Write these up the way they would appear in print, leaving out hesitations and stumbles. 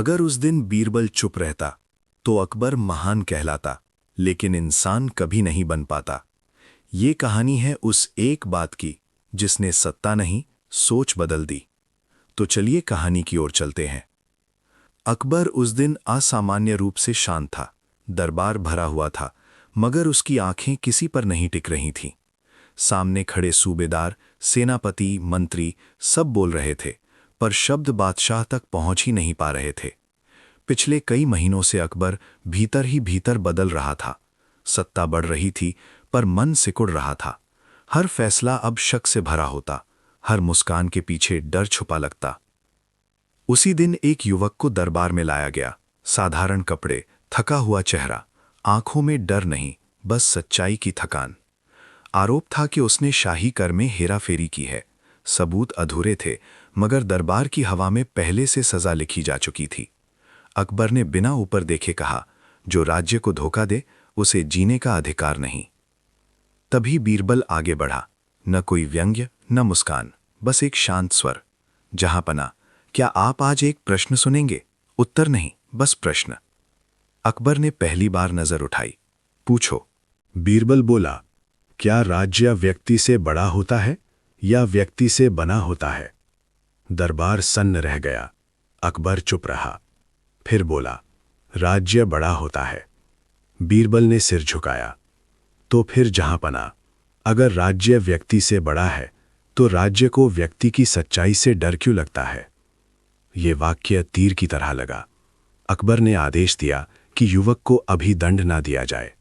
अगर उस दिन बीरबल चुप रहता तो अकबर महान कहलाता, लेकिन इंसान कभी नहीं बन पाता। ये कहानी है उस एक बात की जिसने सत्ता नहीं, सोच बदल दी। तो चलिए कहानी की ओर चलते हैं। अकबर उस दिन असामान्य रूप से शांत था। दरबार भरा हुआ था, मगर उसकी आंखें किसी पर नहीं टिक रही थीं। सामने खड़े सूबेदार, सेनापति, मंत्री सब बोल रहे थे, पर शब्द बादशाह तक पहुंच ही नहीं पा रहे थे। पिछले कई महीनों से अकबर भीतर ही भीतर बदल रहा था। सत्ता बढ़ रही थी, पर मन सिकुड़ रहा था। हर फैसला अब शक से भरा होता, हर मुस्कान के पीछे डर छुपा लगता। उसी दिन एक युवक को दरबार में लाया गया। साधारण कपड़े, थका हुआ चेहरा, आंखों में डर नहीं, बस सच्चाई की थकान। आरोप था कि उसने शाही कर में हेराफेरी की है। सबूत अधूरे थे, मगर दरबार की हवा में पहले से सजा लिखी जा चुकी थी। अकबर ने बिना ऊपर देखे कहा, जो राज्य को धोखा दे उसे जीने का अधिकार नहीं। तभी बीरबल आगे बढ़ा। न कोई व्यंग्य, न मुस्कान, बस एक शांत स्वर। जहांपना, क्या आप आज एक प्रश्न सुनेंगे? उत्तर नहीं, बस प्रश्न। अकबर ने पहली बार नजर उठाई। पूछो। बीरबल बोला, क्या राज्य व्यक्ति से बड़ा होता है या व्यक्ति से बना होता है? दरबार सन्न रह गया। अकबर चुप रहा। फिर बोला, राज्य बड़ा होता है। बीरबल ने सिर झुकाया। तो फिर जहांपना, अगर राज्य व्यक्ति से बड़ा है तो राज्य को व्यक्ति की सच्चाई से डर क्यों लगता है? ये वाक्य तीर की तरह लगा। अकबर ने आदेश दिया कि युवक को अभी दंड ना दिया जाए।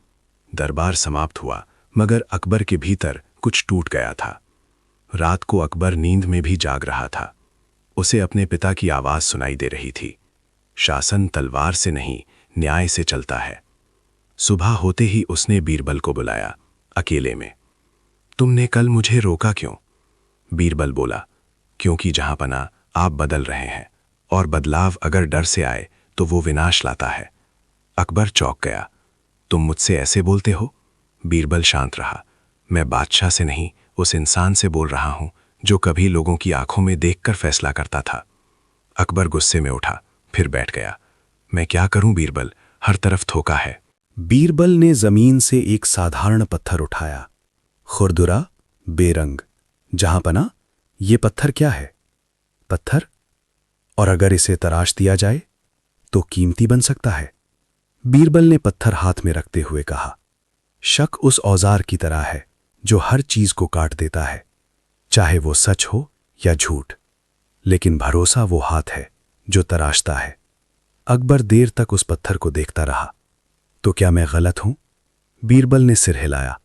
दरबार समाप्त हुआ, मगर अकबर के भीतर कुछ टूट गया था। रात को अकबर नींद में भी जाग रहा था। उसे अपने पिता की आवाज सुनाई दे रही थी, शासन तलवार से नहीं, न्याय से चलता है। सुबह होते ही उसने बीरबल को बुलाया, अकेले में। तुमने कल मुझे रोका क्यों? बीरबल बोला, क्योंकि जहांपना, आप बदल रहे हैं, और बदलाव अगर डर से आए तो वो विनाश लाता है। अकबर चौंक गया। तुम मुझसे ऐसे बोलते हो? बीरबल शांत रहा। मैं बादशाह से नहीं, उस इंसान से बोल रहा हूं जो कभी लोगों की आंखों में देखकर फैसला करता था। अकबर गुस्से में उठा, फिर बैठ गया। मैं क्या करूं बीरबल, हर तरफ धोखा है। बीरबल ने जमीन से एक साधारण पत्थर उठाया, खुरदुरा, बेरंग। जहांपना, ये पत्थर क्या है? पत्थर? और अगर इसे तराश दिया जाए तो कीमती बन सकता है। बीरबल ने पत्थर हाथ में रखते हुए कहा, शक उस औजार की तरह है जो हर चीज को काट देता है, चाहे वो सच हो या झूठ। लेकिन भरोसा वो हाथ है जो तराशता है। अकबर देर तक उस पत्थर को देखता रहा। तो क्या मैं गलत हूं? बीरबल ने सिर हिलाया।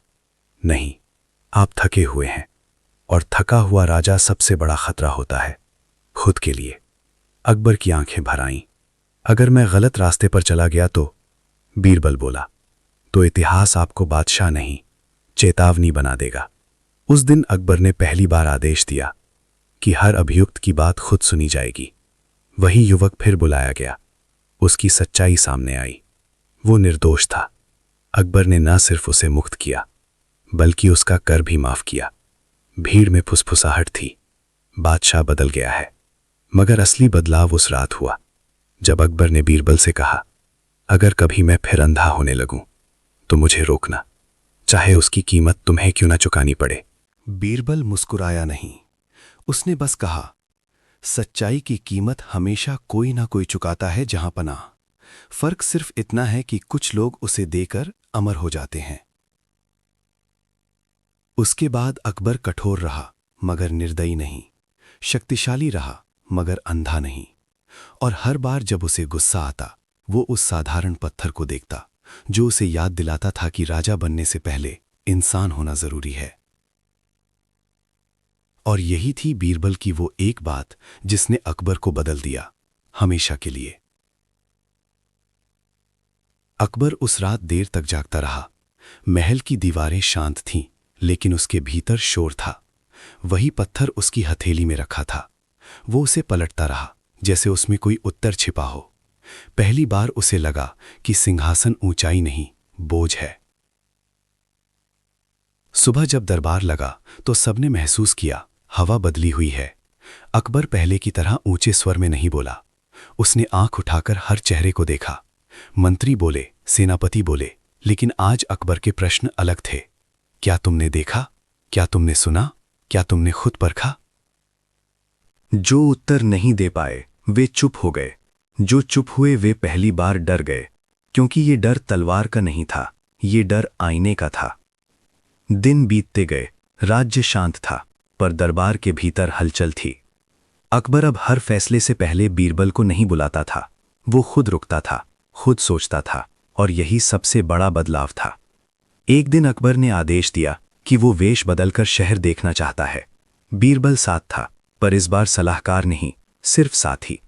नहीं, आप थके हुए हैं, और थका हुआ राजा सबसे बड़ा खतरा होता है, खुद के लिए। अकबर की आंखें भर आईं। अगर मैं गलत रास्ते पर चला गया तो? बीरबल बोला, तो इतिहास आपको बादशाह नहीं, चेतावनी बना देगा। उस दिन अकबर ने पहली बार आदेश दिया कि हर अभियुक्त की बात खुद सुनी जाएगी। वही युवक फिर बुलाया गया। उसकी सच्चाई सामने आई। वो निर्दोष था। अकबर ने न सिर्फ उसे मुक्त किया, बल्कि उसका कर भी माफ किया। भीड़ में फुसफुसाहट थी, बादशाह बदल गया है। मगर असली बदलाव उस रात हुआ, जब अकबर ने बीरबल से कहा, अगर कभी मैं फिर अंधा होने लगूं तो मुझे रोकना, चाहे उसकी कीमत तुम्हें क्यों ना चुकानी पड़े। बीरबल मुस्कुराया नहीं। उसने बस कहा, सच्चाई की कीमत हमेशा कोई ना कोई चुकाता है जहांपना। फर्क सिर्फ इतना है कि कुछ लोग उसे देकर अमर हो जाते हैं। उसके बाद अकबर कठोर रहा, मगर निर्दयी नहीं। शक्तिशाली रहा, मगर अंधा नहीं। और हर बार जब उसे गुस्सा आता, वो उस साधारण पत्थर को देखता, जो उसे याद दिलाता था कि राजा बनने से पहले इंसान होना जरूरी है। और यही थी बीरबल की वो एक बात जिसने अकबर को बदल दिया, हमेशा के लिए। अकबर उस रात देर तक जागता रहा। महल की दीवारें शांत थीं, लेकिन उसके भीतर शोर था। वही पत्थर उसकी हथेली में रखा था। वो उसे पलटता रहा, जैसे उसमें कोई उत्तर छिपा हो। पहली बार उसे लगा कि सिंहासन ऊंचाई नहीं, बोझ है। सुबह जब दरबार लगा तो सबने महसूस किया, हवा बदली हुई है। अकबर पहले की तरह ऊंचे स्वर में नहीं बोला। उसने आंख उठाकर हर चेहरे को देखा। मंत्री बोले, सेनापति बोले, लेकिन आज अकबर के प्रश्न अलग थे। क्या तुमने देखा? क्या तुमने सुना? क्या तुमने खुद परखा? जो उत्तर नहीं दे पाए वे चुप हो गए। जो चुप हुए वे पहली बार डर गए, क्योंकि ये डर तलवार का नहीं था, ये डर आईने का था। दिन बीतते गए, राज्य शांत था, पर दरबार के भीतर हलचल थी। अकबर अब हर फैसले से पहले बीरबल को नहीं बुलाता था। वो खुद रुकता था, खुद सोचता था, और यही सबसे बड़ा बदलाव था। एक दिन अकबर ने आदेश दिया कि वो वेश बदलकर शहर देखना चाहता है। बीरबल साथ था, पर इस बार सलाहकार नहीं, सिर्फ साथी।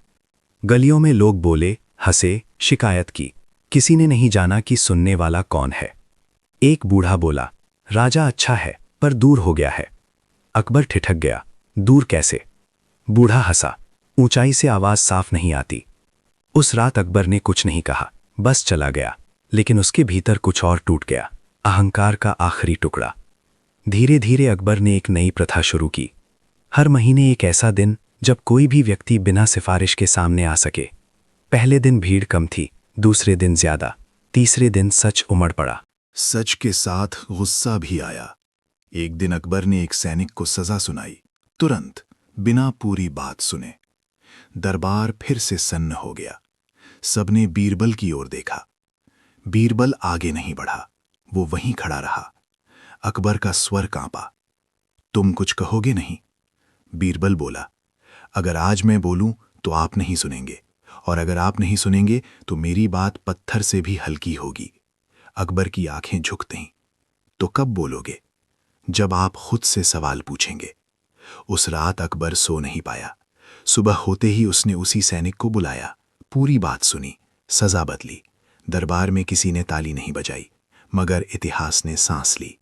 गलियों में लोग बोले, हंसे, शिकायत की। किसी ने नहीं जाना कि सुनने वाला कौन है। एक बूढ़ा बोला, राजा अच्छा है, पर दूर हो गया है। अकबर ठिठक गया, दूर कैसे? बूढ़ा हंसा, ऊंचाई से आवाज साफ नहीं आती। उस रात अकबर ने कुछ नहीं कहा, बस चला गया। लेकिन उसके भीतर कुछ और टूट गया, अहंकार का आखिरी टुकड़ा। धीरे धीरे अकबर ने एक नई प्रथा शुरू की। हर महीने एक ऐसा दिन जब कोई भी व्यक्ति बिना सिफारिश के सामने आ सके। पहले दिन भीड़ कम थी, दूसरे दिन ज्यादा, तीसरे दिन सच उमड़ पड़ा। सच के साथ गुस्सा भी आया। एक दिन अकबर ने एक सैनिक को सजा सुनाई, तुरंत, बिना पूरी बात सुने। दरबार फिर से सन्न हो गया। सबने बीरबल की ओर देखा। बीरबल आगे नहीं बढ़ा, वो वहीं खड़ा रहा। अकबर का स्वर कांपा। तुम कुछ कहोगे नहीं? बीरबल बोला, अगर आज मैं बोलूं तो आप नहीं सुनेंगे, और अगर आप नहीं सुनेंगे तो मेरी बात पत्थर से भी हल्की होगी। अकबर की आंखें झुक गईं। तो कब बोलोगे? जब आप खुद से सवाल पूछेंगे। उस रात अकबर सो नहीं पाया। सुबह होते ही उसने उसी सैनिक को बुलाया, पूरी बात सुनी, सजा बदली। दरबार में किसी ने ताली नहीं बजाई, मगर इतिहास ने सांस ली।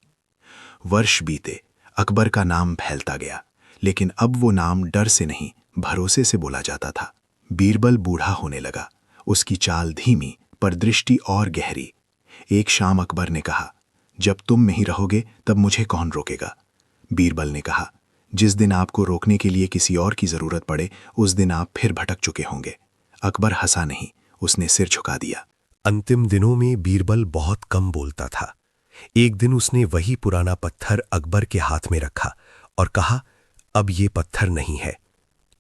वर्ष बीते, अकबर का नाम फैलता गया, लेकिन अब वो नाम डर से नहीं, भरोसे से बोला जाता था। बीरबल बूढ़ा होने लगा, उसकी चाल धीमी पर दृष्टि और गहरी। एक शाम अकबर ने कहा, जब तुम नहीं रहोगे तब मुझे कौन रोकेगा? बीरबल ने कहा, जिस दिन आपको रोकने के लिए किसी और की जरूरत पड़े, उस दिन आप फिर भटक चुके होंगे। अकबर हंसा नहीं, उसने सिर झुका दिया। अंतिम दिनों में बीरबल बहुत कम बोलता था। एक दिन उसने वही पुराना पत्थर अकबर के हाथ में रखा और कहा, अब ये पत्थर नहीं है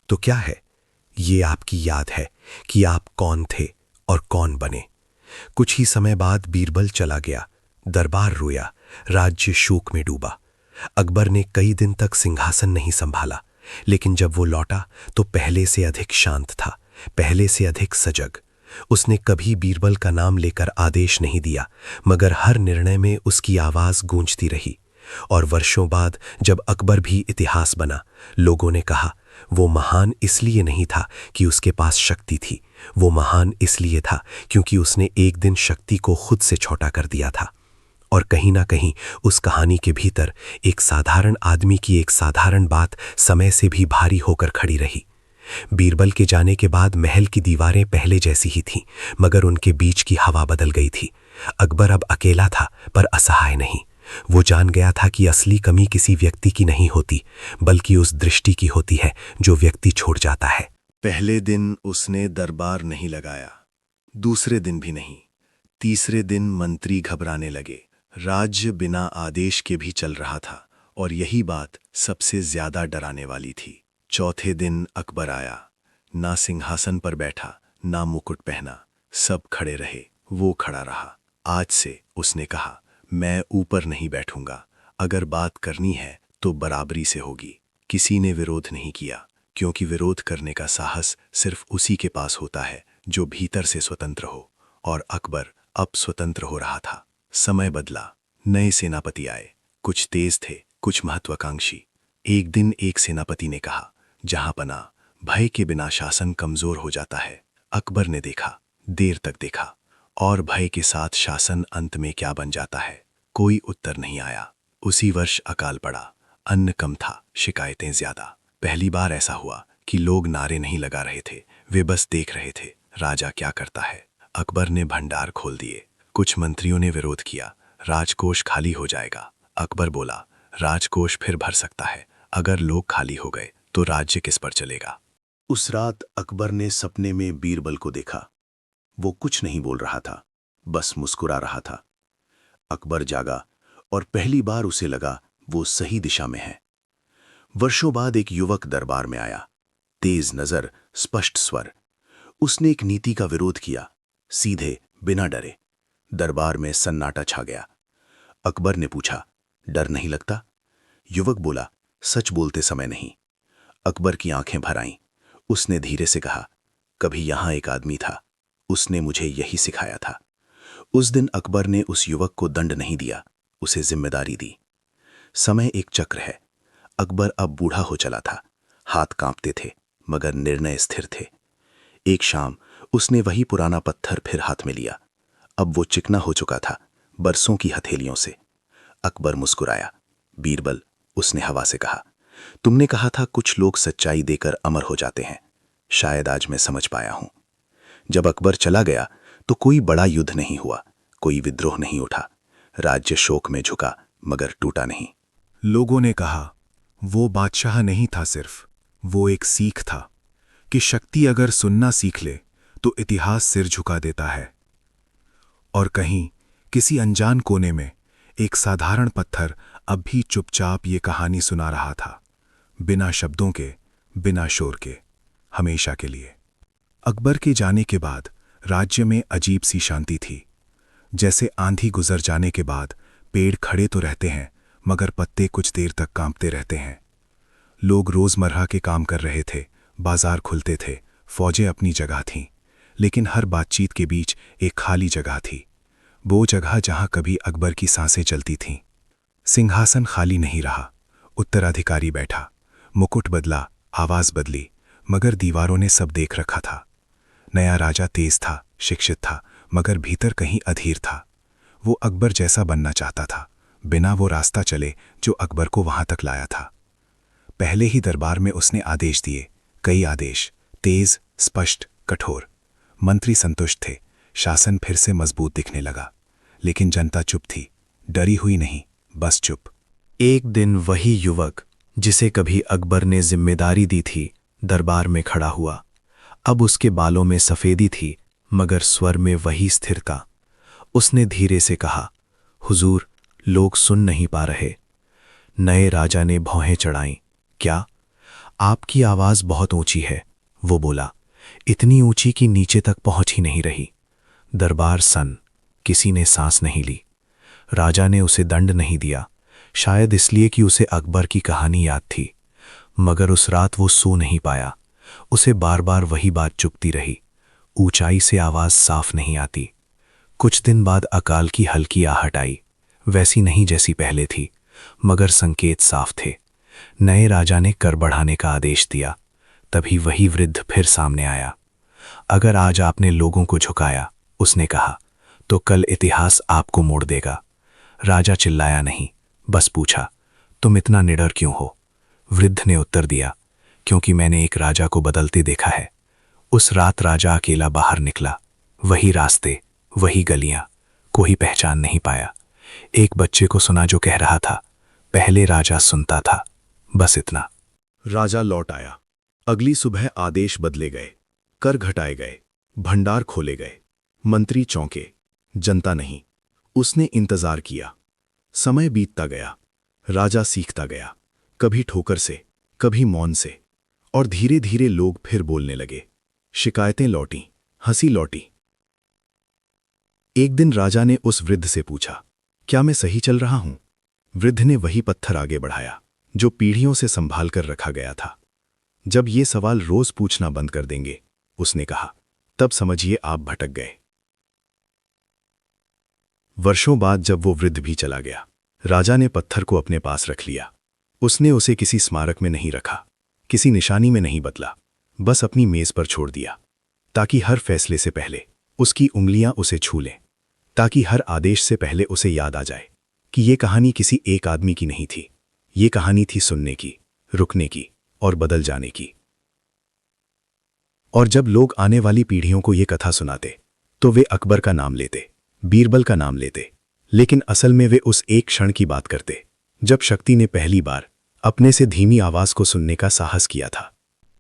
तो क्या है? ये आपकी याद है कि आप कौन थे और कौन बने। कुछ ही समय बाद बीरबल चला गया। दरबार रोया, राज्य शोक में डूबा। अकबर ने कई दिन तक सिंहासन नहीं संभाला, लेकिन जब वो लौटा तो पहले से अधिक शांत था, पहले से अधिक सजग। उसने कभी बीरबल का नाम लेकर आदेश नहीं दिया, मगर हर निर्णय में उसकी आवाज गूंजती रही। और वर्षों बाद जब अकबर भी इतिहास बना, लोगों ने कहा, वो महान इसलिए नहीं था कि उसके पास शक्ति थी, वो महान इसलिए था क्योंकि उसने एक दिन शक्ति को खुद से छोटा कर दिया था। और कहीं ना कहीं उस कहानी के भीतर एक साधारण आदमी की एक साधारण बात समय से भी भारी होकर खड़ी रही। बीरबल के जाने के बाद महल की दीवारें पहले जैसी ही थीं, मगर उनके बीच की हवा बदल गई थी। अकबर अब अकेला था, पर असहाय नहीं। वो जान गया था कि असली कमी किसी व्यक्ति की नहीं होती, बल्कि उस दृष्टि की होती है जो व्यक्ति छोड़ जाता है। पहले दिन उसने दरबार नहीं लगाया, दूसरे दिन भी नहीं, तीसरे दिन मंत्री घबराने लगे। राज्य बिना आदेश के भी चल रहा था, और यही बात सबसे ज्यादा डराने वाली थी। चौथे दिन अकबर आया, ना सिंहासन पर बैठा, ना मुकुट पहना, सब खड़े रहे, वो खड़ा रहा। आज से उसने कहा, मैं ऊपर नहीं बैठूंगा, अगर बात करनी है तो बराबरी से होगी। किसी ने विरोध नहीं किया, क्योंकि विरोध करने का साहस सिर्फ उसी के पास होता है जो भीतर से स्वतंत्र हो, और अकबर अब स्वतंत्र हो रहा था। समय बदला, नए सेनापति आए, कुछ तेज थे, कुछ महत्वाकांक्षी। एक दिन एक सेनापति ने कहा, जहां पना, भय के बिना शासन कमजोर हो जाता है। अकबर ने देखा, देर तक देखा, और भय के साथ शासन अंत में क्या बन जाता है। कोई उत्तर नहीं आया। उसी वर्ष अकाल पड़ा, अन्न कम था, शिकायतें ज्यादा। पहली बार ऐसा हुआ कि लोग नारे नहीं लगा रहे थे, वे बस देख रहे थे राजा क्या करता है। अकबर ने भंडार खोल दिए। कुछ मंत्रियों ने विरोध किया, राजकोष खाली हो जाएगा। अकबर बोला, राजकोष फिर भर सकता है, अगर लोग खाली हो गए तो राज्य किस पर चलेगा। उस रात अकबर ने सपने में बीरबल को देखा। वो कुछ नहीं बोल रहा था, बस मुस्कुरा रहा था। अकबर जागा और पहली बार उसे लगा वो सही दिशा में है। वर्षों बाद एक युवक दरबार में आया, तेज नजर, स्पष्ट स्वर। उसने एक नीति का विरोध किया, सीधे, बिना डरे। दरबार में सन्नाटा छा गया। अकबर ने पूछा, डर नहीं लगता? युवक बोला, सच बोलते समय नहीं। अकबर की आंखें भर आईं। उसने धीरे से कहा, कभी यहां एक आदमी था, उसने मुझे यही सिखाया था। उस दिन अकबर ने उस युवक को दंड नहीं दिया, उसे जिम्मेदारी दी। समय एक चक्र है। अकबर अब बूढ़ा हो चला था, हाथ कांपते थे मगर निर्णय स्थिर थे। एक शाम उसने वही पुराना पत्थर फिर हाथ में लिया। अब वो चिकना हो चुका था, बरसों की हथेलियों से। अकबर मुस्कुराया। बीरबल, उसने हवा से कहा, तुमने कहा था कुछ लोग सच्चाई देकर अमर हो जाते हैं। शायद आज मैं समझ पाया हूं। जब अकबर चला गया तो कोई बड़ा युद्ध नहीं हुआ, कोई विद्रोह नहीं उठा। राज्य शोक में झुका मगर टूटा नहीं। लोगों ने कहा, वो बादशाह नहीं था सिर्फ, वो एक सीख था कि शक्ति अगर सुनना सीख ले तो इतिहास सिर झुका देता है। और कहीं किसी अनजान कोने में एक साधारण पत्थर अब भी चुपचाप ये कहानी सुना रहा था, बिना शब्दों के, बिना शोर के, हमेशा के लिए। अकबर के जाने के बाद राज्य में अजीब सी शांति थी। जैसे आंधी गुजर जाने के बाद पेड़ खड़े तो रहते हैं मगर पत्ते कुछ देर तक कांपते रहते हैं। लोग रोजमर्रा के काम कर रहे थे, बाजार खुलते थे, फौजें अपनी जगह थीं, लेकिन हर बातचीत के बीच एक खाली जगह थी। वो जगह जहां कभी अकबर की सांसें चलती थीं। सिंहासन खाली नहीं रहा, उत्तराधिकारी बैठा, मुकुट बदला, आवाज बदली, मगर दीवारों ने सब देख रखा था। नया राजा तेज था, शिक्षित था, मगर भीतर कहीं अधीर था। वो अकबर जैसा बनना चाहता था, बिना वो रास्ता चले जो अकबर को वहां तक लाया था। पहले ही दरबार में उसने आदेश दिए, कई आदेश, तेज, स्पष्ट, कठोर। मंत्री संतुष्ट थे, शासन फिर से मजबूत दिखने लगा। लेकिन जनता चुप थी, डरी हुई नहीं, बस चुप। एक दिन वही युवक जिसे कभी अकबर ने जिम्मेदारी दी थी, दरबार में खड़ा हुआ। अब उसके बालों में सफेदी थी मगर स्वर में वही स्थिरता। उसने धीरे से कहा, हुजूर, लोग सुन नहीं पा रहे। नए राजा ने भौहें चढ़ाईं। क्या? आपकी आवाज बहुत ऊंची है, वो बोला, इतनी ऊंची कि नीचे तक पहुंच ही नहीं रही। दरबार सन, किसी ने सांस नहीं ली। राजा ने उसे दंड नहीं दिया, शायद इसलिए कि उसे अकबर की कहानी याद थी। मगर उस रात वो सो नहीं पाया। उसे बार बार वही बात चुभती रही। ऊंचाई से आवाज साफ नहीं आती। कुछ दिन बाद अकाल की हल्की आहट आई, वैसी नहीं जैसी पहले थी, मगर संकेत साफ थे। नए राजा ने कर बढ़ाने का आदेश दिया। तभी वही वृद्ध फिर सामने आया। अगर आज आपने लोगों को झुकाया, उसने कहा, तो कल इतिहास आपको मोड़ देगा। राजा चिल्लाया नहीं, बस पूछा, तुम इतना निडर क्यों हो? वृद्ध ने उत्तर दिया, क्योंकि मैंने एक राजा को बदलते देखा है। उस रात राजा अकेला बाहर निकला, वही रास्ते, वही गलियां, कोई पहचान नहीं पाया। एक बच्चे को सुना जो कह रहा था, पहले राजा सुनता था, बस इतना। राजा लौट आया। अगली सुबह आदेश बदले गए, कर घटाए गए, भंडार खोले गए। मंत्री चौंके, जनता नहीं। उसने इंतजार किया। समय बीतता गया, राजा सीखता गया, कभी ठोकर से, कभी मौन से, और धीरे धीरे लोग फिर बोलने लगे। शिकायतें लौटीं, हंसी लौटी। एक दिन राजा ने उस वृद्ध से पूछा, क्या मैं सही चल रहा हूं? वृद्ध ने वही पत्थर आगे बढ़ाया जो पीढ़ियों से संभाल कर रखा गया था। जब ये सवाल रोज पूछना बंद कर देंगे, उसने कहा, तब समझिए आप भटक गए। वर्षों बाद जब वो वृद्ध भी चला गया, राजा ने पत्थर को अपने पास रख लिया। उसने उसे किसी स्मारक में नहीं रखा, किसी निशानी में नहीं बदला, बस अपनी मेज पर छोड़ दिया, ताकि हर फैसले से पहले उसकी उंगलियां उसे छू लें, ताकि हर आदेश से पहले उसे याद आ जाए कि ये कहानी किसी एक आदमी की नहीं थी। ये कहानी थी सुनने की, रुकने की और बदल जाने की। और जब लोग आने वाली पीढ़ियों को ये कथा सुनाते, तो वे अकबर का नाम लेते, बीरबल का नाम लेते, लेकिन असल में वे उस एक क्षण की बात करते जब शक्ति ने पहली बार अपने से धीमी आवाज को सुनने का साहस किया था।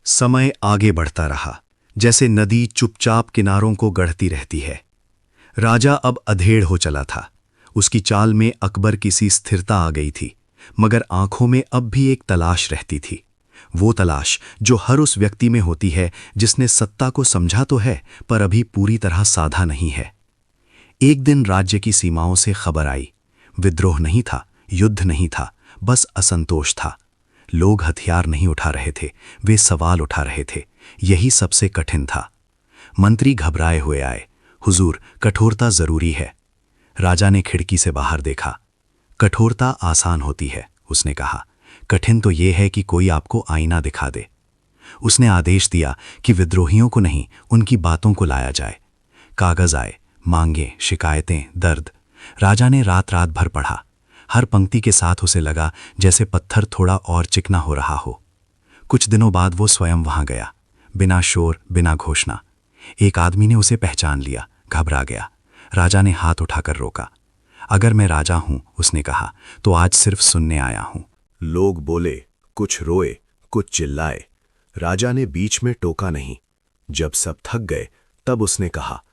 समय आगे बढ़ता रहा, जैसे नदी चुपचाप किनारों को गढ़ती रहती है। राजा अब अधेड़ हो चला था। उसकी चाल में अकबर की सी स्थिरता आ गई थी, मगर आंखों में अब भी एक तलाश रहती थी। वो तलाश जो हर उस व्यक्ति में होती है जिसने सत्ता को समझा तो है पर अभी पूरी तरह साधा नहीं है। एक दिन राज्य की सीमाओं से खबर आई। विद्रोह नहीं था, युद्ध नहीं था, बस असंतोष था। लोग हथियार नहीं उठा रहे थे, वे सवाल उठा रहे थे। यही सबसे कठिन था। मंत्री घबराए हुए आए। हुजूर, कठोरता जरूरी है। राजा ने खिड़की से बाहर देखा। कठोरता आसान होती है, उसने कहा। कठिन तो ये है कि कोई आपको आईना दिखा दे। उसने आदेश दिया कि विद्रोहियों को नहीं, उनकी बातों को लाया जाए। कागज आए, मांगे, शिकायतें, दर्द। राजा ने रात रात भर पढ़ा। हर पंक्ति के साथ उसे लगा जैसे पत्थर थोड़ा और चिकना हो रहा हो। कुछ दिनों बाद वो स्वयं वहां गया, बिना शोर, बिना घोषणा। एक आदमी ने उसे पहचान लिया, घबरा गया। राजा ने हाथ उठाकर रोका। अगर मैं राजा हूं, उसने कहा, तो आज सिर्फ सुनने आया हूं। लोग बोले, कुछ रोए, कुछ चिल्लाए। राजा ने बीच में टोका नहीं। जब सब थक गए, तब उसने कहा,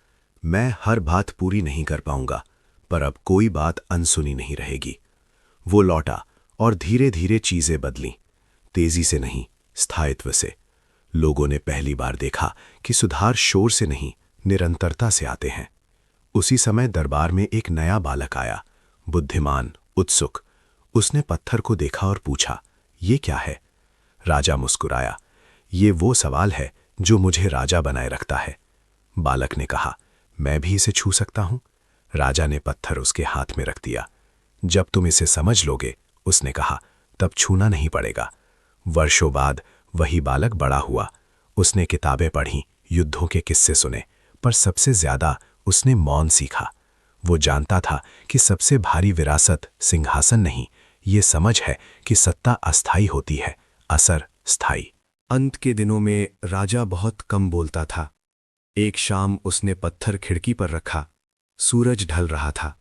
मैं हर बात पूरी नहीं कर पाऊंगा, पर अब कोई बात अनसुनी नहीं रहेगी। वो लौटा और धीरे धीरे चीजें बदलीं, तेजी से नहीं, स्थायित्व से। लोगों ने पहली बार देखा कि सुधार शोर से नहीं, निरंतरता से आते हैं। उसी समय दरबार में एक नया बालक आया, बुद्धिमान, उत्सुक। उसने पत्थर को देखा और पूछा, ये क्या है? राजा मुस्कुराया। ये वो सवाल है जो मुझे राजा बनाए रखता है। बालक ने कहा, मैं भी इसे छू सकता हूं? राजा ने पत्थर उसके हाथ में रख दिया। जब तुम इसे समझ लोगे, उसने कहा, तब छूना नहीं पड़ेगा। वर्षों बाद वही बालक बड़ा हुआ। उसने किताबें पढ़ीं, युद्धों के किस्से सुने, पर सबसे ज्यादा उसने मौन सीखा। वो जानता था कि सबसे भारी विरासत सिंहासन नहीं, ये समझ है कि सत्ता अस्थायी होती है, असर स्थायी। अंत के दिनों में राजा बहुत कम बोलता था। एक शाम उसने पत्थर खिड़की पर रखा। सूरज ढल रहा था।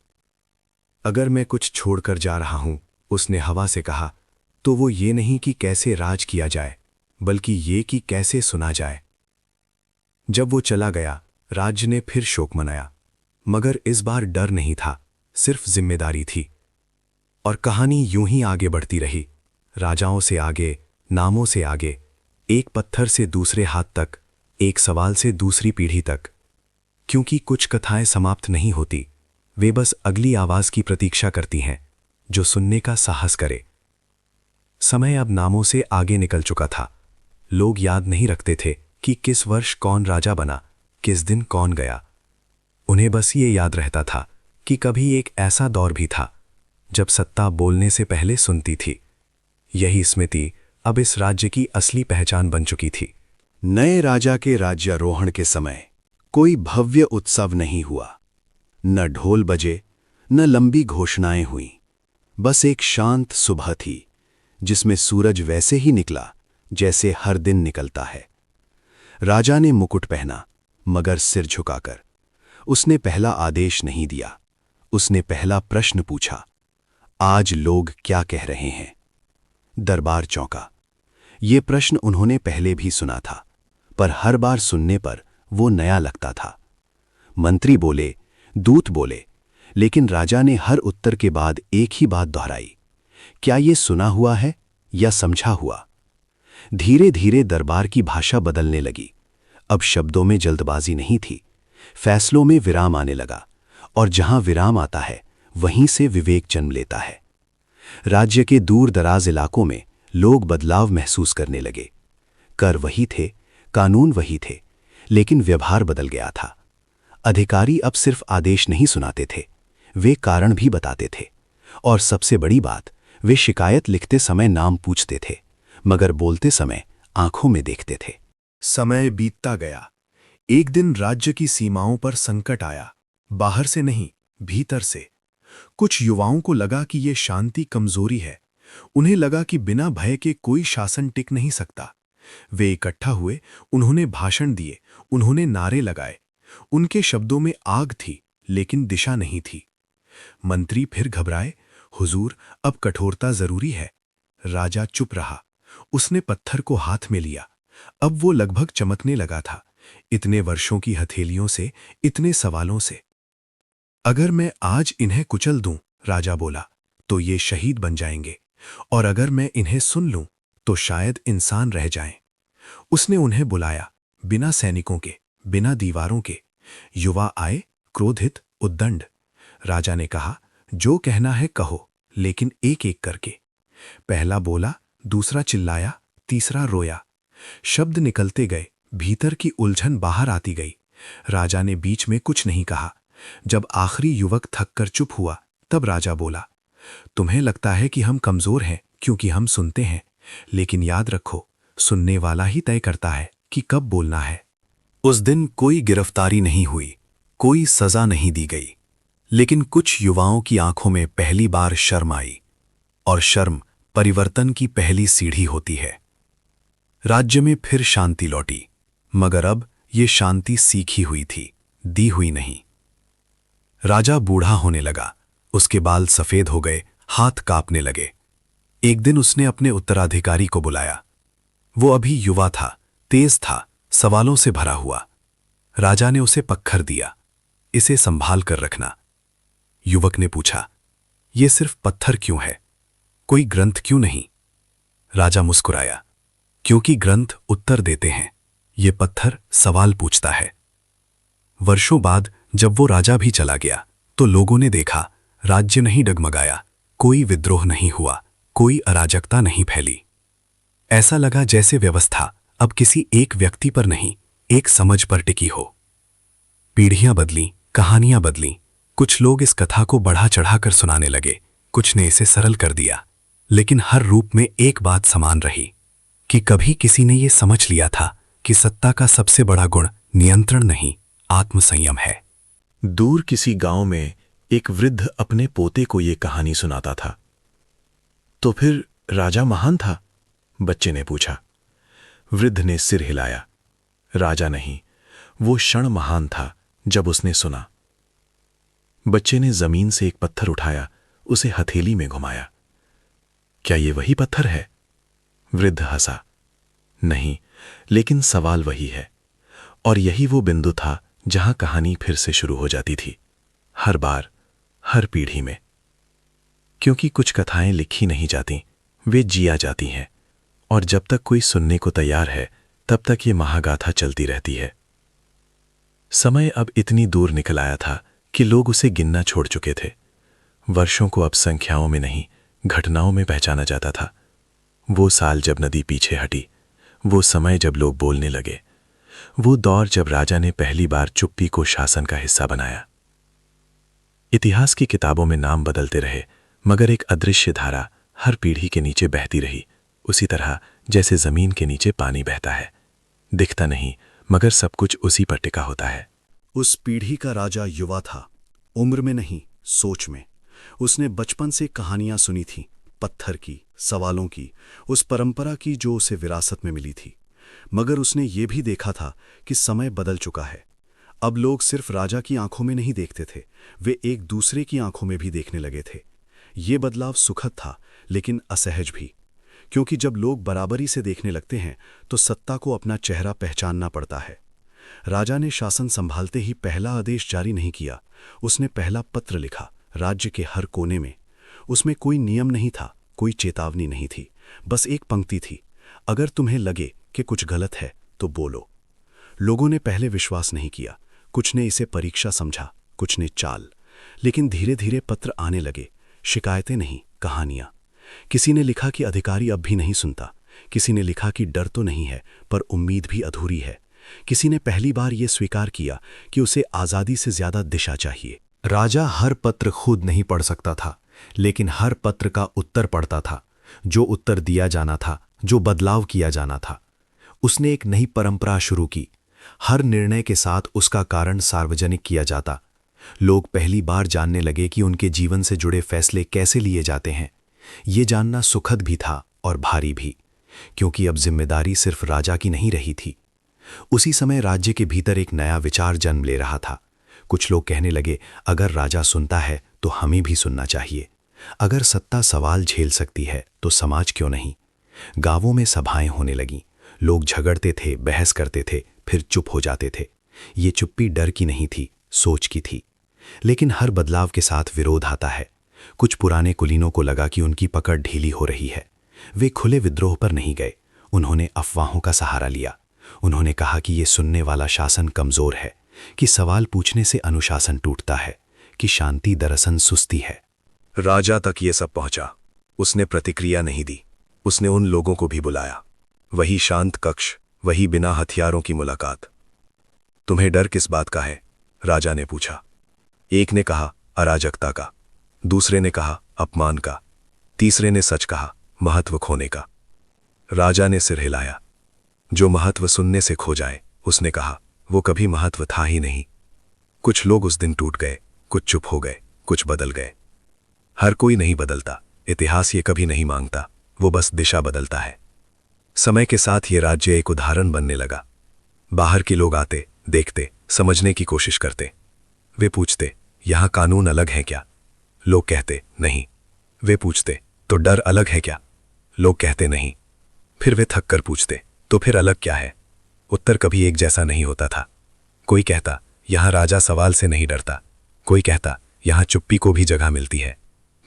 अगर मैं कुछ छोड़कर जा रहा हूं, उसने हवा से कहा, तो वो ये नहीं कि कैसे राज किया जाए, बल्कि ये कि कैसे सुना जाए। जब वो चला गया, राज्य ने फिर शोक मनाया, मगर इस बार डर नहीं था, सिर्फ जिम्मेदारी थी। और कहानी यूं ही आगे बढ़ती रही, राजाओं से आगे, नामों से आगे, एक पत्थर से दूसरे हाथ तक, एक सवाल से दूसरी पीढ़ी तक। क्योंकि कुछ कथाएं समाप्त नहीं होती, वे बस अगली आवाज की प्रतीक्षा करती हैं, जो सुनने का साहस करे। समय अब नामों से आगे निकल चुका था। लोग याद नहीं रखते थे कि किस वर्ष कौन राजा बना, किस दिन कौन गया। उन्हें बस ये याद रहता था कि कभी एक ऐसा दौर भी था जब सत्ता बोलने से पहले सुनती थी। यही स्मृति अब इस राज्य की असली पहचान बन चुकी थी। नए राजा के राज्यारोहण के समय कोई भव्य उत्सव नहीं हुआ। न ढोल बजे, न लंबी घोषणाएं हुईं। बस एक शांत सुबह थी, जिसमें सूरज वैसे ही निकला जैसे हर दिन निकलता है। राजा ने मुकुट पहना, मगर सिर झुकाकर। उसने पहला आदेश नहीं दिया, उसने पहला प्रश्न पूछा, आज लोग क्या कह रहे हैं? दरबार चौंका। ये प्रश्न उन्होंने पहले भी सुना था, पर हर बार सुनने पर वो नया लगता था। मंत्री बोले, दूत बोले, लेकिन राजा ने हर उत्तर के बाद एक ही बात दोहराई, क्या ये सुना हुआ है या समझा हुआ? धीरे धीरे दरबार की भाषा बदलने लगी। अब शब्दों में जल्दबाजी नहीं थी, फैसलों में विराम आने लगा, और जहां विराम आता है वहीं से विवेक जन्म लेता है। राज्य के दूर दराज इलाकों में लोग बदलाव महसूस करने लगे। कर वही थे, कानून वही थे, लेकिन व्यवहार बदल गया था। अधिकारी अब सिर्फ आदेश नहीं सुनाते थे, वे कारण भी बताते थे। और सबसे बड़ी बात, वे शिकायत लिखते समय नाम पूछते थे, मगर बोलते समय आंखों में देखते थे। समय बीतता गया। एक दिन राज्य की सीमाओं पर संकट आया, बाहर से नहीं, भीतर से। कुछ युवाओं को लगा कि ये शांति कमजोरी है। उन्हें लगा कि बिना भय के कोई शासन टिक नहीं सकता। वे इकट्ठा हुए, उन्होंने भाषण दिए, उन्होंने नारे लगाए। उनके शब्दों में आग थी, लेकिन दिशा नहीं थी। मंत्री फिर घबराए, हुजूर, अब कठोरता जरूरी है। राजा चुप रहा। उसने पत्थर को हाथ में लिया, अब वो लगभग चमकने लगा था, इतने वर्षों की हथेलियों से, इतने सवालों से। अगर मैं आज इन्हें कुचल दूं, राजा बोला, तो ये शहीद बन जाएंगे, और अगर मैं इन्हें सुन लूं, तो शायद इंसान रह जाएं। उसने उन्हें बुलाया, बिना सैनिकों के, बिना दीवारों के। युवा आए, क्रोधित, उद्दंड। राजा ने कहा, जो कहना है कहो, लेकिन एक एक करके। पहला बोला, दूसरा चिल्लाया, तीसरा रोया। शब्द निकलते गए, भीतर की उलझन बाहर आती गई। राजा ने बीच में कुछ नहीं कहा। जब आखिरी युवक थककर चुप हुआ, तब राजा बोला, तुम्हें लगता है कि हम कमजोर हैं क्योंकि हम सुनते हैं, लेकिन याद रखो, सुनने वाला ही तय करता है कि कब बोलना है। उस दिन कोई गिरफ्तारी नहीं हुई, कोई सजा नहीं दी गई, लेकिन कुछ युवाओं की आंखों में पहली बार शर्म आई, और शर्म परिवर्तन की पहली सीढ़ी होती है। राज्य में फिर शांति लौटी, मगर अब ये शांति सीखी हुई थी, दी हुई नहीं। राजा बूढ़ा होने लगा, उसके बाल सफेद हो गए, हाथ कांपने लगे। एक दिन उसने अपने उत्तराधिकारी को बुलाया। वो अभी युवा था, तेज था, सवालों से भरा हुआ। राजा ने उसे पत्थर दिया, इसे संभाल कर रखना। युवक ने पूछा, ये सिर्फ पत्थर क्यों है, कोई ग्रंथ क्यों नहीं? राजा मुस्कुराया, क्योंकि ग्रंथ उत्तर देते हैं, ये पत्थर सवाल पूछता है। वर्षों बाद जब वो राजा भी चला गया, तो लोगों ने देखा, राज्य नहीं डगमगाया, कोई विद्रोह नहीं हुआ, कोई अराजकता नहीं फैली। ऐसा लगा जैसे व्यवस्था अब किसी एक व्यक्ति पर नहीं, एक समझ पर टिकी हो। पीढ़ियां बदलीं, कहानियां बदलीं। कुछ लोग इस कथा को बढ़ा चढ़ाकर सुनाने लगे, कुछ ने इसे सरल कर दिया, लेकिन हर रूप में एक बात समान रही कि कभी किसी ने यह समझ लिया था कि सत्ता का सबसे बड़ा गुण नियंत्रण नहीं, आत्मसंयम है। दूर किसी गांव में एक वृद्ध अपने पोते को यह कहानी सुनाता था। तो फिर राजा महान था? बच्चे ने पूछा। वृद्ध ने सिर हिलाया। राजा नहीं, वो क्षण महान था जब उसने सुना। बच्चे ने जमीन से एक पत्थर उठाया, उसे हथेली में घुमाया। क्या ये वही पत्थर है? वृद्ध हंसा। नहीं, लेकिन सवाल वही है, और यही वो बिंदु था जहां कहानी फिर से शुरू हो जाती थी, हर बार, हर पीढ़ी में। क्योंकि कुछ कथाएं लिखी नहीं जाती, वे जिया जाती हैं, और जब तक कोई सुनने को तैयार है, तब तक ये महागाथा चलती रहती है। समय अब इतनी दूर निकल आया था कि लोग उसे गिनना छोड़ चुके थे। वर्षों को अब संख्याओं में नहीं, घटनाओं में पहचाना जाता था। वो साल जब नदी पीछे हटी, वो समय जब लोग बोलने लगे, वो दौर जब राजा ने पहली बार चुप्पी को शासन का हिस्सा बनाया। इतिहास की किताबों में नाम बदलते रहे, मगर एक अदृश्य धारा हर पीढ़ी के नीचे बहती रही, उसी तरह जैसे जमीन के नीचे पानी बहता है। दिखता नहीं, मगर सब कुछ उसी पर टिका होता है। उस पीढ़ी का राजा युवा था, उम्र में नहीं, सोच में। उसने बचपन से कहानियां सुनी थीं, पत्थर की, सवालों की, उस परंपरा की जो उसे विरासत में मिली थी। मगर उसने ये भी देखा था कि समय बदल चुका है। अब लोग सिर्फ राजा की आंखों में नहीं देखते थे, वे एक दूसरे की आंखों में भी देखने लगे थे। ये बदलाव सुखद था, लेकिन असहज भी, क्योंकि जब लोग बराबरी से देखने लगते हैं तो सत्ता को अपना चेहरा पहचानना पड़ता है। राजा ने शासन संभालते ही पहला आदेश जारी नहीं किया, उसने पहला पत्र लिखा, राज्य के हर कोने में। उसमें कोई नियम नहीं था, कोई चेतावनी नहीं थी, बस एक पंक्ति थी, अगर तुम्हें लगे कि कुछ गलत है तो बोलो। लोगों ने पहले विश्वास नहीं किया, कुछ ने इसे परीक्षा समझा, कुछ ने चाल। लेकिन धीरे धीरे पत्र आने लगे, शिकायतें नहीं, कहानियां। किसी ने लिखा कि अधिकारी अब भी नहीं सुनता, किसी ने लिखा कि डर तो नहीं है पर उम्मीद भी अधूरी है। किसी ने पहली बार यह स्वीकार किया कि उसे आज़ादी से ज्यादा दिशा चाहिए। राजा हर पत्र खुद नहीं पढ़ सकता था, लेकिन हर पत्र का उत्तर पढ़ता था, जो उत्तर दिया जाना था, जो बदलाव किया जाना था। उसने एक नई परंपरा शुरू की, हर निर्णय के साथ उसका कारण सार्वजनिक किया जाता। लोग पहली बार जानने लगे कि उनके जीवन से जुड़े फैसले कैसे लिए जाते हैं। ये जानना सुखद भी था और भारी भी, क्योंकि अब जिम्मेदारी सिर्फ राजा की नहीं रही थी। उसी समय राज्य के भीतर एक नया विचार जन्म ले रहा था। कुछ लोग कहने लगे, अगर राजा सुनता है तो हमें भी सुनना चाहिए। अगर सत्ता सवाल झेल सकती है तो समाज क्यों नहीं? गांवों में सभाएं होने लगीं, लोग झगड़ते थे, बहस करते थे, फिर चुप हो जाते थे। ये चुप्पी डर की नहीं थी, सोच की थी। लेकिन हर बदलाव के साथ विरोध आता है। कुछ पुराने कुलीनों को लगा कि उनकी पकड़ ढीली हो रही है। वे खुले विद्रोह पर नहीं गए, उन्होंने अफवाहों का सहारा लिया। उन्होंने कहा कि ये सुनने वाला शासन कमजोर है, कि सवाल पूछने से अनुशासन टूटता है, कि शांति दरअसल सुस्ती है। राजा तक ये सब पहुंचा। उसने प्रतिक्रिया नहीं दी। उसने उन लोगों को भी बुलाया। वही शांत कक्ष, वही बिना हथियारों की मुलाकात। तुम्हें डर किस बात का है? राजा ने पूछा। एक ने कहा अराजकता का, दूसरे ने कहा अपमान का, तीसरे ने सच कहा, महत्व खोने का। राजा ने सिर हिलाया। जो महत्व सुनने से खो जाए, उसने कहा, वो कभी महत्व था ही नहीं। कुछ लोग उस दिन टूट गए, कुछ चुप हो गए, कुछ बदल गए। हर कोई नहीं बदलता, इतिहास ये कभी नहीं मांगता, वो बस दिशा बदलता है। समय के साथ ये राज्य एक उदाहरण बनने लगा। बाहर के लोग आते, देखते, समझने की कोशिश करते। वे पूछते, यहां कानून अलग है क्या? लोग कहते नहीं। वे पूछते, तो डर अलग है क्या? लोग कहते नहीं। फिर वे थक कर पूछते, तो फिर अलग क्या है? उत्तर कभी एक जैसा नहीं होता था। कोई कहता, यहां राजा सवाल से नहीं डरता। कोई कहता, यहां चुप्पी को भी जगह मिलती है।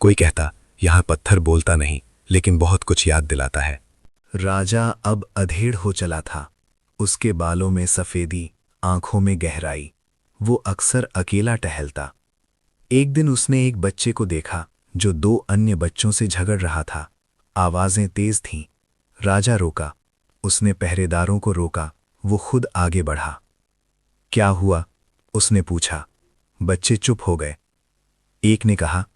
कोई कहता, यहां पत्थर बोलता नहीं, लेकिन बहुत कुछ याद दिलाता है। राजा अब अधेड़ हो चला था। उसके बालों में सफेदी, आंखों में गहराई। वो अक्सर अकेला टहलता। एक दिन उसने एक बच्चे को देखा जो दो अन्य बच्चों से झगड़ रहा था। आवाजें तेज थीं। राजा रोका। उसने पहरेदारों को रोका। वो खुद आगे बढ़ा। क्या हुआ? उसने पूछा। बच्चे चुप हो गए। एक ने कहा,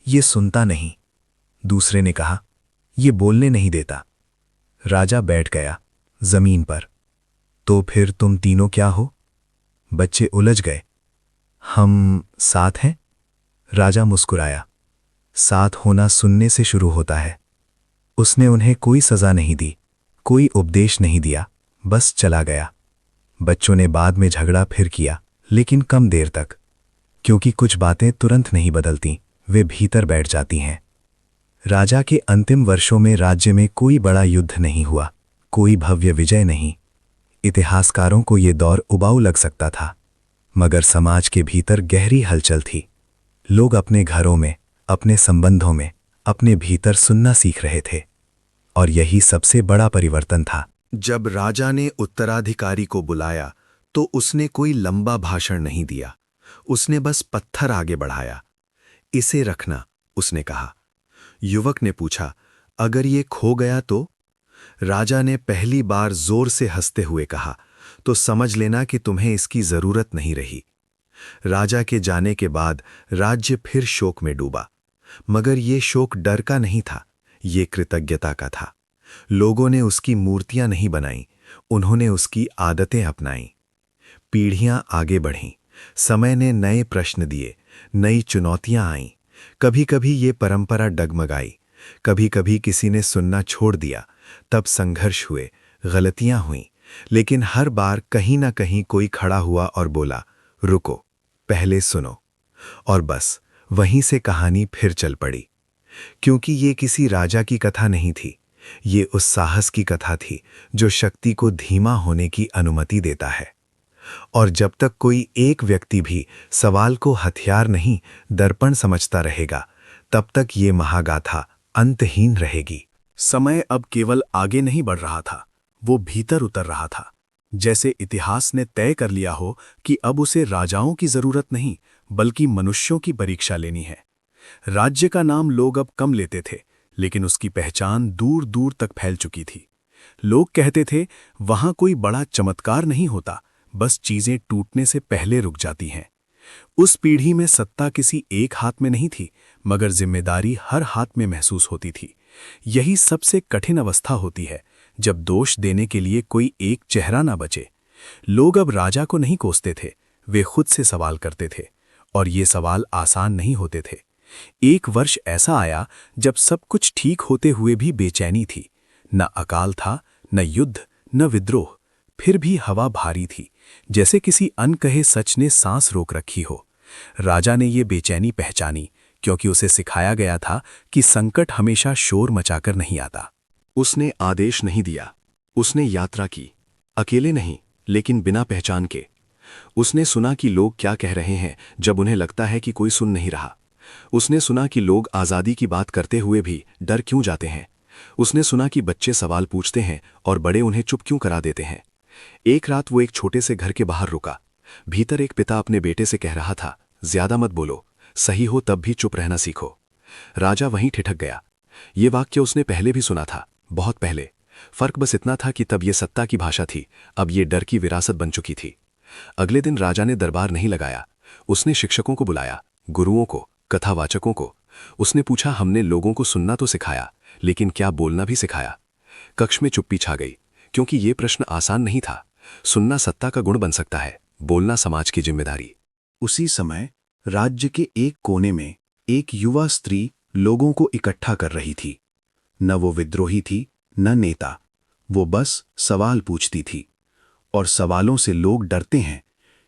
ये सुनता नहीं। दूसरे ने कहा, ये बोलने नहीं देता। राजा बैठ गया जमीन पर। तो फिर तुम तीनों क्या हो? बच्चे उलझ गए। हम साथ हैं। राजा मुस्कुराया। साथ होना सुनने से शुरू होता है। उसने उन्हें कोई सजा नहीं दी, कोई उपदेश नहीं दिया, बस चला गया। बच्चों ने बाद में झगड़ा फिर किया, लेकिन कम देर तक, क्योंकि कुछ बातें तुरंत नहीं बदलती, वे भीतर बैठ जाती हैं। राजा के अंतिम वर्षों में राज्य में कोई बड़ा युद्ध नहीं हुआ, कोई भव्य विजय नहीं। इतिहासकारों को ये दौर उबाऊ लग सकता था, मगर समाज के भीतर गहरी हलचल थी। लोग अपने घरों में, अपने संबंधों में, अपने भीतर सुनना सीख रहे थे। और यही सबसे बड़ा परिवर्तन था। जब राजा ने उत्तराधिकारी को बुलाया तो उसने कोई लंबा भाषण नहीं दिया। उसने बस पत्थर आगे बढ़ाया। इसे रखना, उसने कहा। युवक ने पूछा, अगर ये खो गया तो? राजा ने पहली बार जोर से हंसते हुए कहा, तो समझ लेना कि तुम्हें इसकी जरूरत नहीं रही। राजा के जाने के बाद राज्य फिर शोक में डूबा, मगर ये शोक डर का नहीं था, ये कृतज्ञता का था। लोगों ने उसकी मूर्तियां नहीं बनाई, उन्होंने उसकी आदतें अपनाई। पीढ़ियां आगे बढ़ीं, समय ने नए प्रश्न दिए, नई चुनौतियां आईं। कभी कभी ये परंपरा डगमगाई, कभी कभी किसी ने सुनना छोड़ दिया, तब संघर्ष हुए, गलतियां हुईं, लेकिन हर बार कहीं ना कहीं कोई खड़ा हुआ और बोला, रुको, पहले सुनो। और बस वहीं से कहानी फिर चल पड़ी। क्योंकि ये किसी राजा की कथा नहीं थी, ये उस साहस की कथा थी जो शक्ति को धीमा होने की अनुमति देता है। और जब तक कोई एक व्यक्ति भी सवाल को हथियार नहीं, दर्पण समझता रहेगा, तब तक ये महागाथा अंतहीन रहेगी। समय अब केवल आगे नहीं बढ़ रहा था, वो भीतर उतर रहा था। जैसे इतिहास ने तय कर लिया हो कि अब उसे राजाओं की जरूरत नहीं, बल्कि मनुष्यों की परीक्षा लेनी है। राज्य का नाम लोग अब कम लेते थे, लेकिन उसकी पहचान दूर दूर तक फैल चुकी थी। लोग कहते थे, वहां कोई बड़ा चमत्कार नहीं होता, बस चीजें टूटने से पहले रुक जाती हैं। उस पीढ़ी में सत्ता किसी एक हाथ में नहीं थी, मगर जिम्मेदारी हर हाथ में महसूस होती थी। यही सबसे कठिन अवस्था होती है, जब दोष देने के लिए कोई एक चेहरा ना बचे। लोग अब राजा को नहीं कोसते थे, वे खुद से सवाल करते थे, और ये सवाल आसान नहीं होते थे। एक वर्ष ऐसा आया जब सब कुछ ठीक होते हुए भी बेचैनी थी। न अकाल था, न युद्ध, न विद्रोह, फिर भी हवा भारी थी, जैसे किसी अनकहे सच ने सांस रोक रखी हो। राजा ने ये बेचैनी पहचानी, क्योंकि उसे सिखाया गया था कि संकट हमेशा शोर मचाकर नहीं आता। उसने आदेश नहीं दिया, उसने यात्रा की, अकेले नहीं, लेकिन बिना पहचान के। उसने सुना कि लोग क्या कह रहे हैं जब उन्हें लगता है कि कोई सुन नहीं रहा। उसने सुना कि लोग आज़ादी की बात करते हुए भी डर क्यों जाते हैं। उसने सुना कि बच्चे सवाल पूछते हैं और बड़े उन्हें चुप क्यों करा देते हैं। एक रात वो एक छोटे से घर के बाहर रुका। भीतर एक पिता अपने बेटे से कह रहा था, ज्यादा मत बोलो, सही हो तब भी चुप रहना सीखो। राजा वहीं ठिठक गया। ये वाक्य उसने पहले भी सुना था, बहुत पहले। फर्क बस इतना था कि तब ये सत्ता की भाषा थी, अब ये डर की विरासत बन चुकी थी। अगले दिन राजा ने दरबार नहीं लगाया। उसने शिक्षकों को बुलाया, गुरुओं को, कथावाचकों को। उसने पूछा, हमने लोगों को सुनना तो सिखाया, लेकिन क्या बोलना भी सिखाया? कक्ष में चुप्पी छा गई, क्योंकि ये प्रश्न आसान नहीं था। सुनना सत्ता का गुण बन सकता है, बोलना समाज की जिम्मेदारी। उसी समय राज्य के एक कोने में एक युवा स्त्री लोगों को इकट्ठा कर रही थी। न वो विद्रोही थी, न नेता। वो बस सवाल पूछती थी। और सवालों से लोग डरते हैं,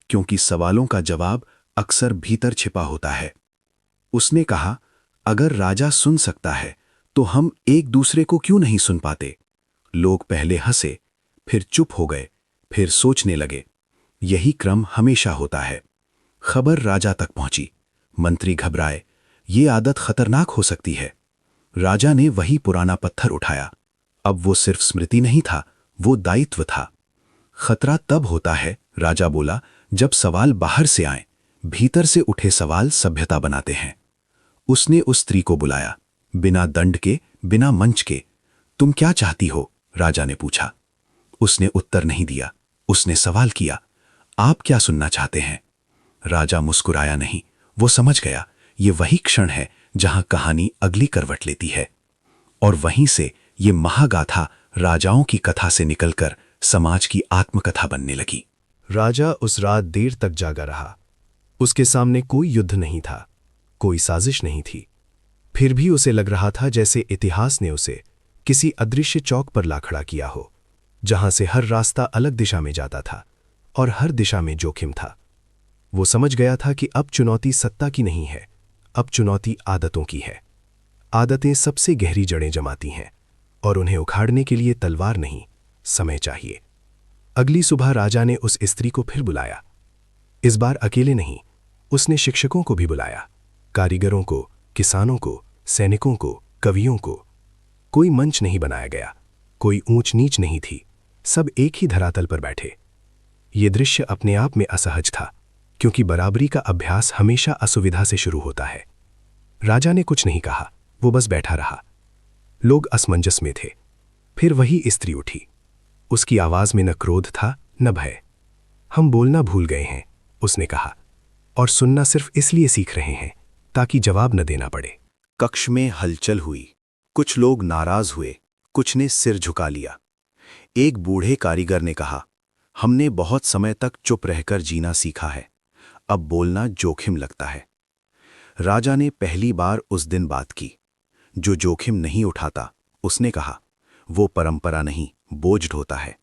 क्योंकि सवालों का जवाब अक्सर भीतर छिपा होता है। उसने कहा, अगर राजा सुन सकता है तो हम एक दूसरे को क्यों नहीं सुन पाते? लोग पहले हंसे, फिर चुप हो गए, फिर सोचने लगे। यही क्रम हमेशा होता है। खबर राजा तक पहुंची। मंत्री घबराए, ये आदत खतरनाक हो सकती है। राजा ने वही पुराना पत्थर उठाया। अब वो सिर्फ स्मृति नहीं था, वो दायित्व था। खतरा तब होता है, राजा बोला, जब सवाल बाहर से आए। भीतर से उठे सवाल सभ्यता बनाते हैं। उसने उस स्त्री को बुलाया, बिना दंड के, बिना मंच के। तुम क्या चाहती हो? राजा ने पूछा। उसने उत्तर नहीं दिया। उसने सवाल किया, आप क्या सुनना चाहते हैं? राजा मुस्कुराया नहीं। वो समझ गया, ये वही क्षण है जहां कहानी अगली करवट लेती है। और वहीं से ये महागाथा राजाओं की कथा से निकलकर समाज की आत्मकथा बनने लगी। राजा उस रात देर तक जागा रहा। उसके सामने कोई युद्ध नहीं था, कोई साजिश नहीं थी। फिर भी उसे लग रहा था जैसे इतिहास ने उसे किसी अदृश्य चौक पर ला खड़ा किया हो, जहां से हर रास्ता अलग दिशा में जाता था और हर दिशा में जोखिम था। वो समझ गया था कि अब चुनौती सत्ता की नहीं है, अब चुनौती आदतों की है। आदतें सबसे गहरी जड़ें जमाती हैं और उन्हें उखाड़ने के लिए तलवार नहीं, समय चाहिए। अगली सुबह राजा ने उस स्त्री को फिर बुलाया। इस बार अकेले नहीं, उसने शिक्षकों को भी बुलाया, कारीगरों को, किसानों को, सैनिकों को, कवियों को। कोई मंच नहीं बनाया गया, कोई ऊंच नीच नहीं थी, सब एक ही धरातल पर बैठे। ये दृश्य अपने आप में असहज था, क्योंकि बराबरी का अभ्यास हमेशा असुविधा से शुरू होता है। राजा ने कुछ नहीं कहा, वो बस बैठा रहा। लोग असमंजस में थे। फिर वही स्त्री उठी। उसकी आवाज में न क्रोध था, न भय। हम बोलना भूल गए हैं, उसने कहा, और सुनना सिर्फ इसलिए सीख रहे हैं ताकि जवाब न देना पड़े। कक्ष में हलचल हुई। कुछ लोग नाराज हुए, कुछ ने सिर झुका लिया। एक बूढ़े कारीगर ने कहा, हमने बहुत समय तक चुप रहकर जीना सीखा है, अब बोलना जोखिम लगता है। राजा ने पहली बार उस दिन बात की। जो जोखिम नहीं उठाता, उसने कहा, वो परंपरा नहीं, बोझ ढोता है।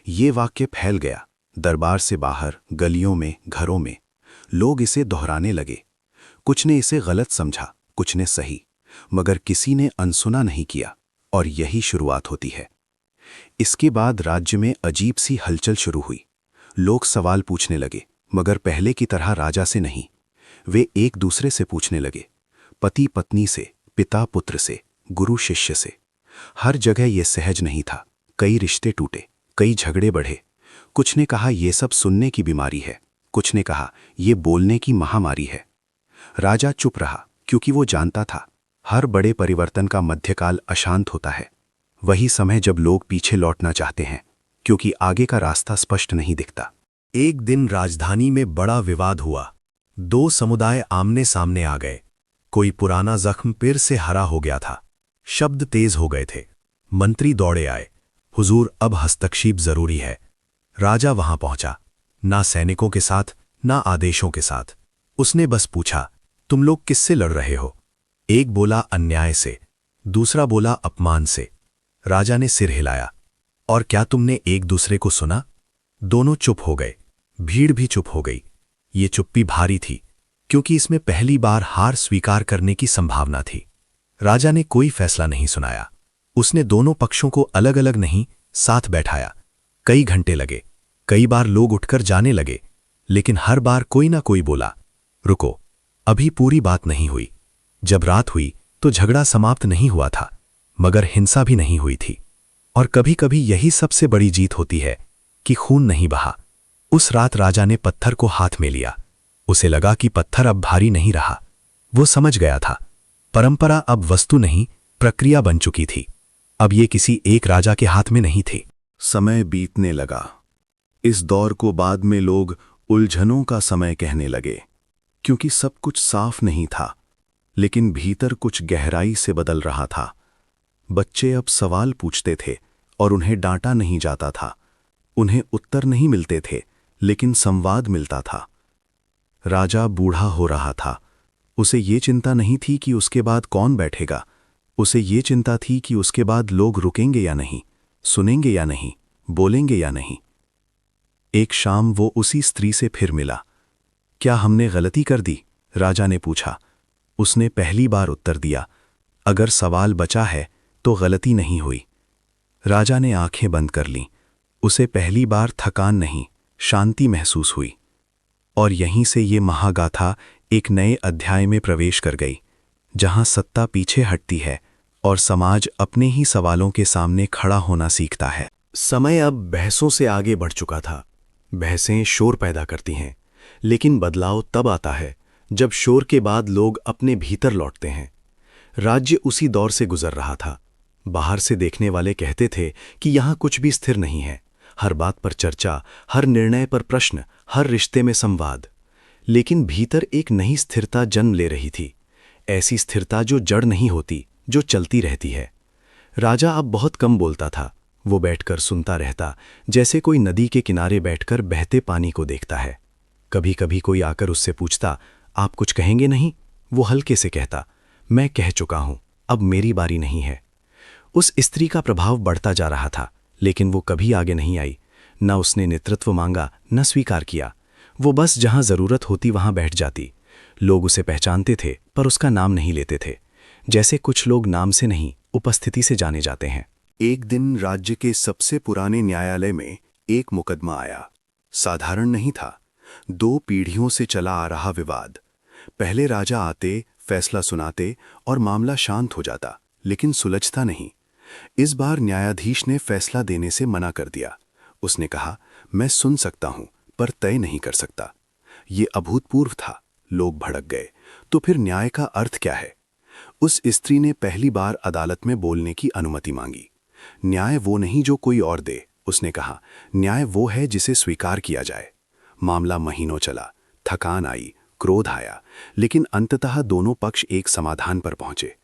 ये वाक्य फैल गया। दरबार से बाहर, गलियों में, घरों में लोग इसे दोहराने लगे। कुछ ने इसे गलत समझा, कुछ ने सही, मगर किसी ने अनसुना नहीं किया। और यही शुरुआत होती है। इसके बाद राज्य में अजीब सी हलचल शुरू हुई। लोग सवाल पूछने लगे, मगर पहले की तरह राजा से नहीं। वे एक दूसरे से पूछने लगे, पति पत्नी से, पिता पुत्र से, गुरु शिष्य से। हर जगह ये सहज नहीं था। कई रिश्ते टूटे, कई झगड़े बढ़े। कुछ ने कहा ये सब सुनने की बीमारी है, कुछ ने कहा ये बोलने की महामारी है। राजा चुप रहा, क्योंकि वो जानता था हर बड़े परिवर्तन का मध्यकाल अशांत होता है। वही समय जब लोग पीछे लौटना चाहते हैं, क्योंकि आगे का रास्ता स्पष्ट नहीं दिखता। एक दिन राजधानी में बड़ा विवाद हुआ। दो समुदाय आमने सामने आ गए। कोई पुराना जख्म फिर से हरा हो गया था। शब्द तेज हो गए थे। मंत्री दौड़े आए, हुजूर अब हस्तक्षेप जरूरी है। राजा वहां पहुंचा, ना सैनिकों के साथ, ना आदेशों के साथ। उसने बस पूछा, तुम लोग किससे लड़ रहे हो? एक बोला अन्याय से, दूसरा बोला अपमान से। राजा ने सिर हिलाया, और क्या तुमने एक दूसरे को सुना? दोनों चुप हो गए। भीड़ भी चुप हो गई। ये चुप्पी भारी थी, क्योंकि इसमें पहली बार हार स्वीकार करने की संभावना थी। राजा ने कोई फैसला नहीं सुनाया। उसने दोनों पक्षों को अलग अलग नहीं, साथ बैठाया। कई घंटे लगे, कई बार लोग उठकर जाने लगे, लेकिन हर बार कोई ना कोई बोला, रुको, अभी पूरी बात नहीं हुई। जब रात हुई तो झगड़ा समाप्त नहीं हुआ था, मगर हिंसा भी नहीं हुई थी। और कभी कभी यही सबसे बड़ी जीत होती है कि खून नहीं बहा। उस रात राजा ने पत्थर को हाथ में लिया। उसे लगा कि पत्थर अब भारी नहीं रहा। वो समझ गया था, परंपरा अब वस्तु नहीं, प्रक्रिया बन चुकी थी। अब ये किसी एक राजा के हाथ में नहीं थी। समय बीतने लगा। इस दौर को बाद में लोग उलझनों का समय कहने लगे, क्योंकि सब कुछ साफ नहीं था, लेकिन भीतर कुछ गहराई से बदल रहा था। बच्चे अब सवाल पूछते थे और उन्हें डांटा नहीं जाता था। उन्हें उत्तर नहीं मिलते थे, लेकिन संवाद मिलता था। राजा बूढ़ा हो रहा था। उसे ये चिंता नहीं थी कि उसके बाद कौन बैठेगा। उसे ये चिंता थी कि उसके बाद लोग रुकेंगे या नहीं, सुनेंगे या नहीं, बोलेंगे या नहीं। एक शाम वो उसी स्त्री से फिर मिला। क्या हमने गलती कर दी? राजा ने पूछा। उसने पहली बार उत्तर दिया, अगर सवाल बचा है तो गलती नहीं हुई। राजा ने आंखें बंद कर लीं। उसे पहली बार थकान नहीं, शांति महसूस हुई। और यहीं से ये महागाथा एक नए अध्याय में प्रवेश कर गई, जहां सत्ता पीछे हटती है और समाज अपने ही सवालों के सामने खड़ा होना सीखता है। समय अब बहसों से आगे बढ़ चुका था। बहसें शोर पैदा करती हैं, लेकिन बदलाव तब आता है जब शोर के बाद लोग अपने भीतर लौटते हैं। राज्य उसी दौर से गुजर रहा था। बाहर से देखने वाले कहते थे कि यहां कुछ भी स्थिर नहीं है। हर बात पर चर्चा, हर निर्णय पर प्रश्न, हर रिश्ते में संवाद। लेकिन भीतर एक नई स्थिरता जन्म ले रही थी। ऐसी स्थिरता जो जड़ नहीं होती, जो चलती रहती है। राजा अब बहुत कम बोलता था। वो बैठकर सुनता रहता, जैसे कोई नदी के किनारे बैठकर बहते पानी को देखता है। कभी कभी कोई आकर उससे पूछता, आप कुछ कहेंगे नहीं? वो हल्के से कहता, मैं कह चुका हूं, अब मेरी बारी नहीं है। उस स्त्री का प्रभाव बढ़ता जा रहा था, लेकिन वो कभी आगे नहीं आई। न उसने नेतृत्व मांगा, न स्वीकार किया। वो बस जहां जरूरत होती वहां बैठ जाती। लोग उसे पहचानते थे, पर उसका नाम नहीं लेते थे। जैसे कुछ लोग नाम से नहीं, उपस्थिति से जाने जाते हैं। एक दिन राज्य के सबसे पुराने न्यायालय में एक मुकदमा आया। साधारण नहीं था, 2 पीढ़ियों से चला आ रहा विवाद। पहले राजा आते, फैसला सुनाते और मामला शांत हो जाता, लेकिन सुलझता नहीं। इस बार न्यायाधीश ने फैसला देने से मना कर दिया। उसने कहा, मैं सुन सकता हूं, पर तय नहीं कर सकता। ये अभूतपूर्व था। लोग भड़क गए। तो फिर न्याय का अर्थ क्या है? उस स्त्री ने पहली बार अदालत में बोलने की अनुमति मांगी। न्याय वो नहीं जो कोई और दे, उसने कहा, न्याय वो है जिसे स्वीकार किया जाए। मामला महीनों चला, थकान आई, क्रोध आया, लेकिन अंततः दोनों पक्ष एक समाधान पर पहुंचे।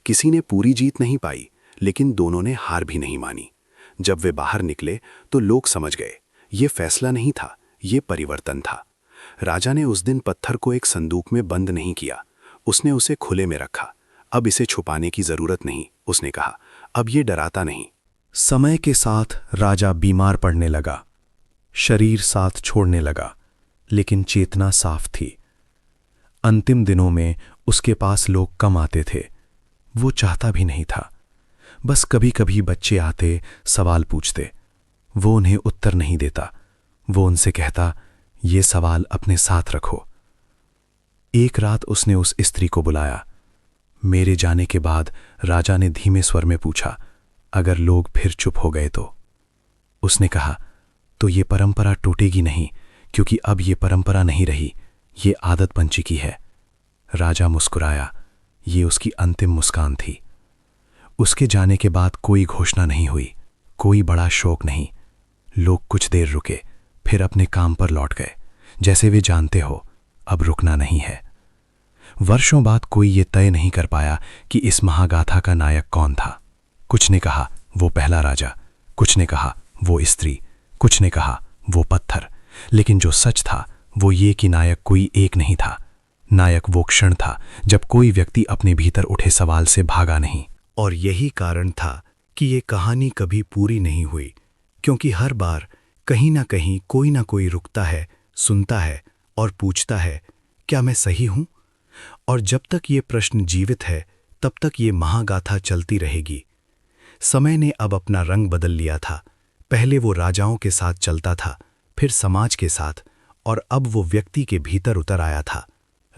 किसी ने पूरी जीत नहीं पाई, लेकिन दोनों ने हार भी नहीं मानी। जब वे बाहर निकले तो लोग समझ गए, ये फैसला नहीं था, ये परिवर्तन था। राजा ने उस दिन पत्थर को एक संदूक में बंद नहीं किया, उसने उसे खुले में रखा। अब इसे छुपाने की जरूरत नहीं, उसने कहा, अब ये डराता नहीं। समय के साथ राजा बीमार पड़ने लगा। शरीर साथ छोड़ने लगा, लेकिन चेतना साफ थी। अंतिम दिनों में उसके पास लोग कम आते थे। वो चाहता भी नहीं था। बस कभी कभी बच्चे आते, सवाल पूछते। वो उन्हें उत्तर नहीं देता। वो उनसे कहता, ये सवाल अपने साथ रखो। एक रात उसने उस स्त्री को बुलाया। मेरे जाने के बाद राजा ने धीमे स्वर में पूछा, अगर लोग फिर चुप हो गए तो? उसने कहा, तो ये परंपरा टूटेगी नहीं, क्योंकि अब ये परंपरा नहीं रही, ये आदत बन चुकी है। राजा मुस्कुराया। ये उसकी अंतिम मुस्कान थी। उसके जाने के बाद कोई घोषणा नहीं हुई, कोई बड़ा शोक नहीं। लोग कुछ देर रुके, फिर अपने काम पर लौट गए, जैसे वे जानते हो अब रुकना नहीं है। वर्षों बाद कोई ये तय नहीं कर पाया कि इस महागाथा का नायक कौन था। कुछ ने कहा वो पहला राजा, कुछ ने कहा वो स्त्री, कुछ ने कहा वो पत्थर। लेकिन जो सच था वो ये कि नायक कोई एक नहीं था। नायक वो क्षण था जब कोई व्यक्ति अपने भीतर उठे सवाल से भागा नहीं। और यही कारण था कि ये कहानी कभी पूरी नहीं हुई, क्योंकि हर बार कहीं ना कहीं कोई ना कोई रुकता है, सुनता है और पूछता है, क्या मैं सही हूं? और जब तक ये प्रश्न जीवित है, तब तक ये महागाथा चलती रहेगी। समय ने अब अपना रंग बदल लिया था। पहले वो राजाओं के साथ चलता था, फिर समाज के साथ, और अब वो व्यक्ति के भीतर उतर आया था।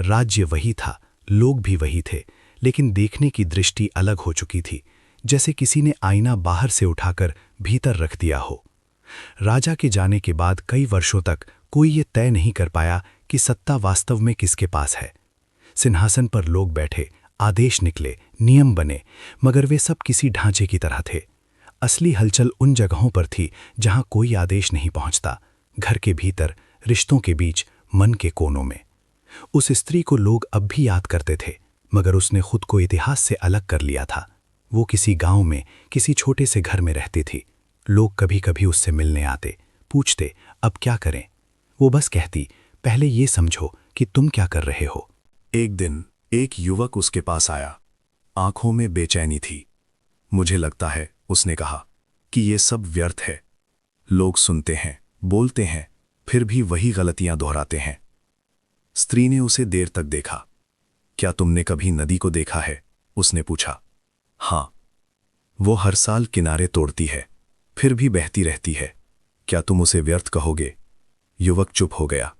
राज्य वही था, लोग भी वही थे, लेकिन देखने की दृष्टि अलग हो चुकी थी, जैसे किसी ने आईना बाहर से उठाकर भीतर रख दिया हो। राजा के जाने के बाद कई वर्षों तक कोई ये तय नहीं कर पाया कि सत्ता वास्तव में किसके पास है। सिंहासन पर लोग बैठे, आदेश निकले, नियम बने, मगर वे सब किसी ढांचे की तरह थे। असली हलचल उन जगहों पर थी जहां कोई आदेश नहीं पहुंचता, घर के भीतर, रिश्तों के बीच, मन के कोनों में। उस स्त्री को लोग अब भी याद करते थे, मगर उसने खुद को इतिहास से अलग कर लिया था। वो किसी गांव में, किसी छोटे से घर में रहती थी। लोग कभी कभी उससे मिलने आते, पूछते अब क्या करें। वो बस कहती, पहले ये समझो कि तुम क्या कर रहे हो। एक दिन एक युवक उसके पास आया, आंखों में बेचैनी थी। मुझे लगता है, उसने कहा, कि ये सब व्यर्थ है। लोग सुनते हैं, बोलते हैं, फिर भी वही गलतियां दोहराते हैं। स्त्री ने उसे देर तक देखा। क्या तुमने कभी नदी को देखा है? उसने पूछा। हाँ, वो हर साल किनारे तोड़ती है, फिर भी बहती रहती है। क्या तुम उसे व्यर्थ कहोगे? युवक चुप हो गया।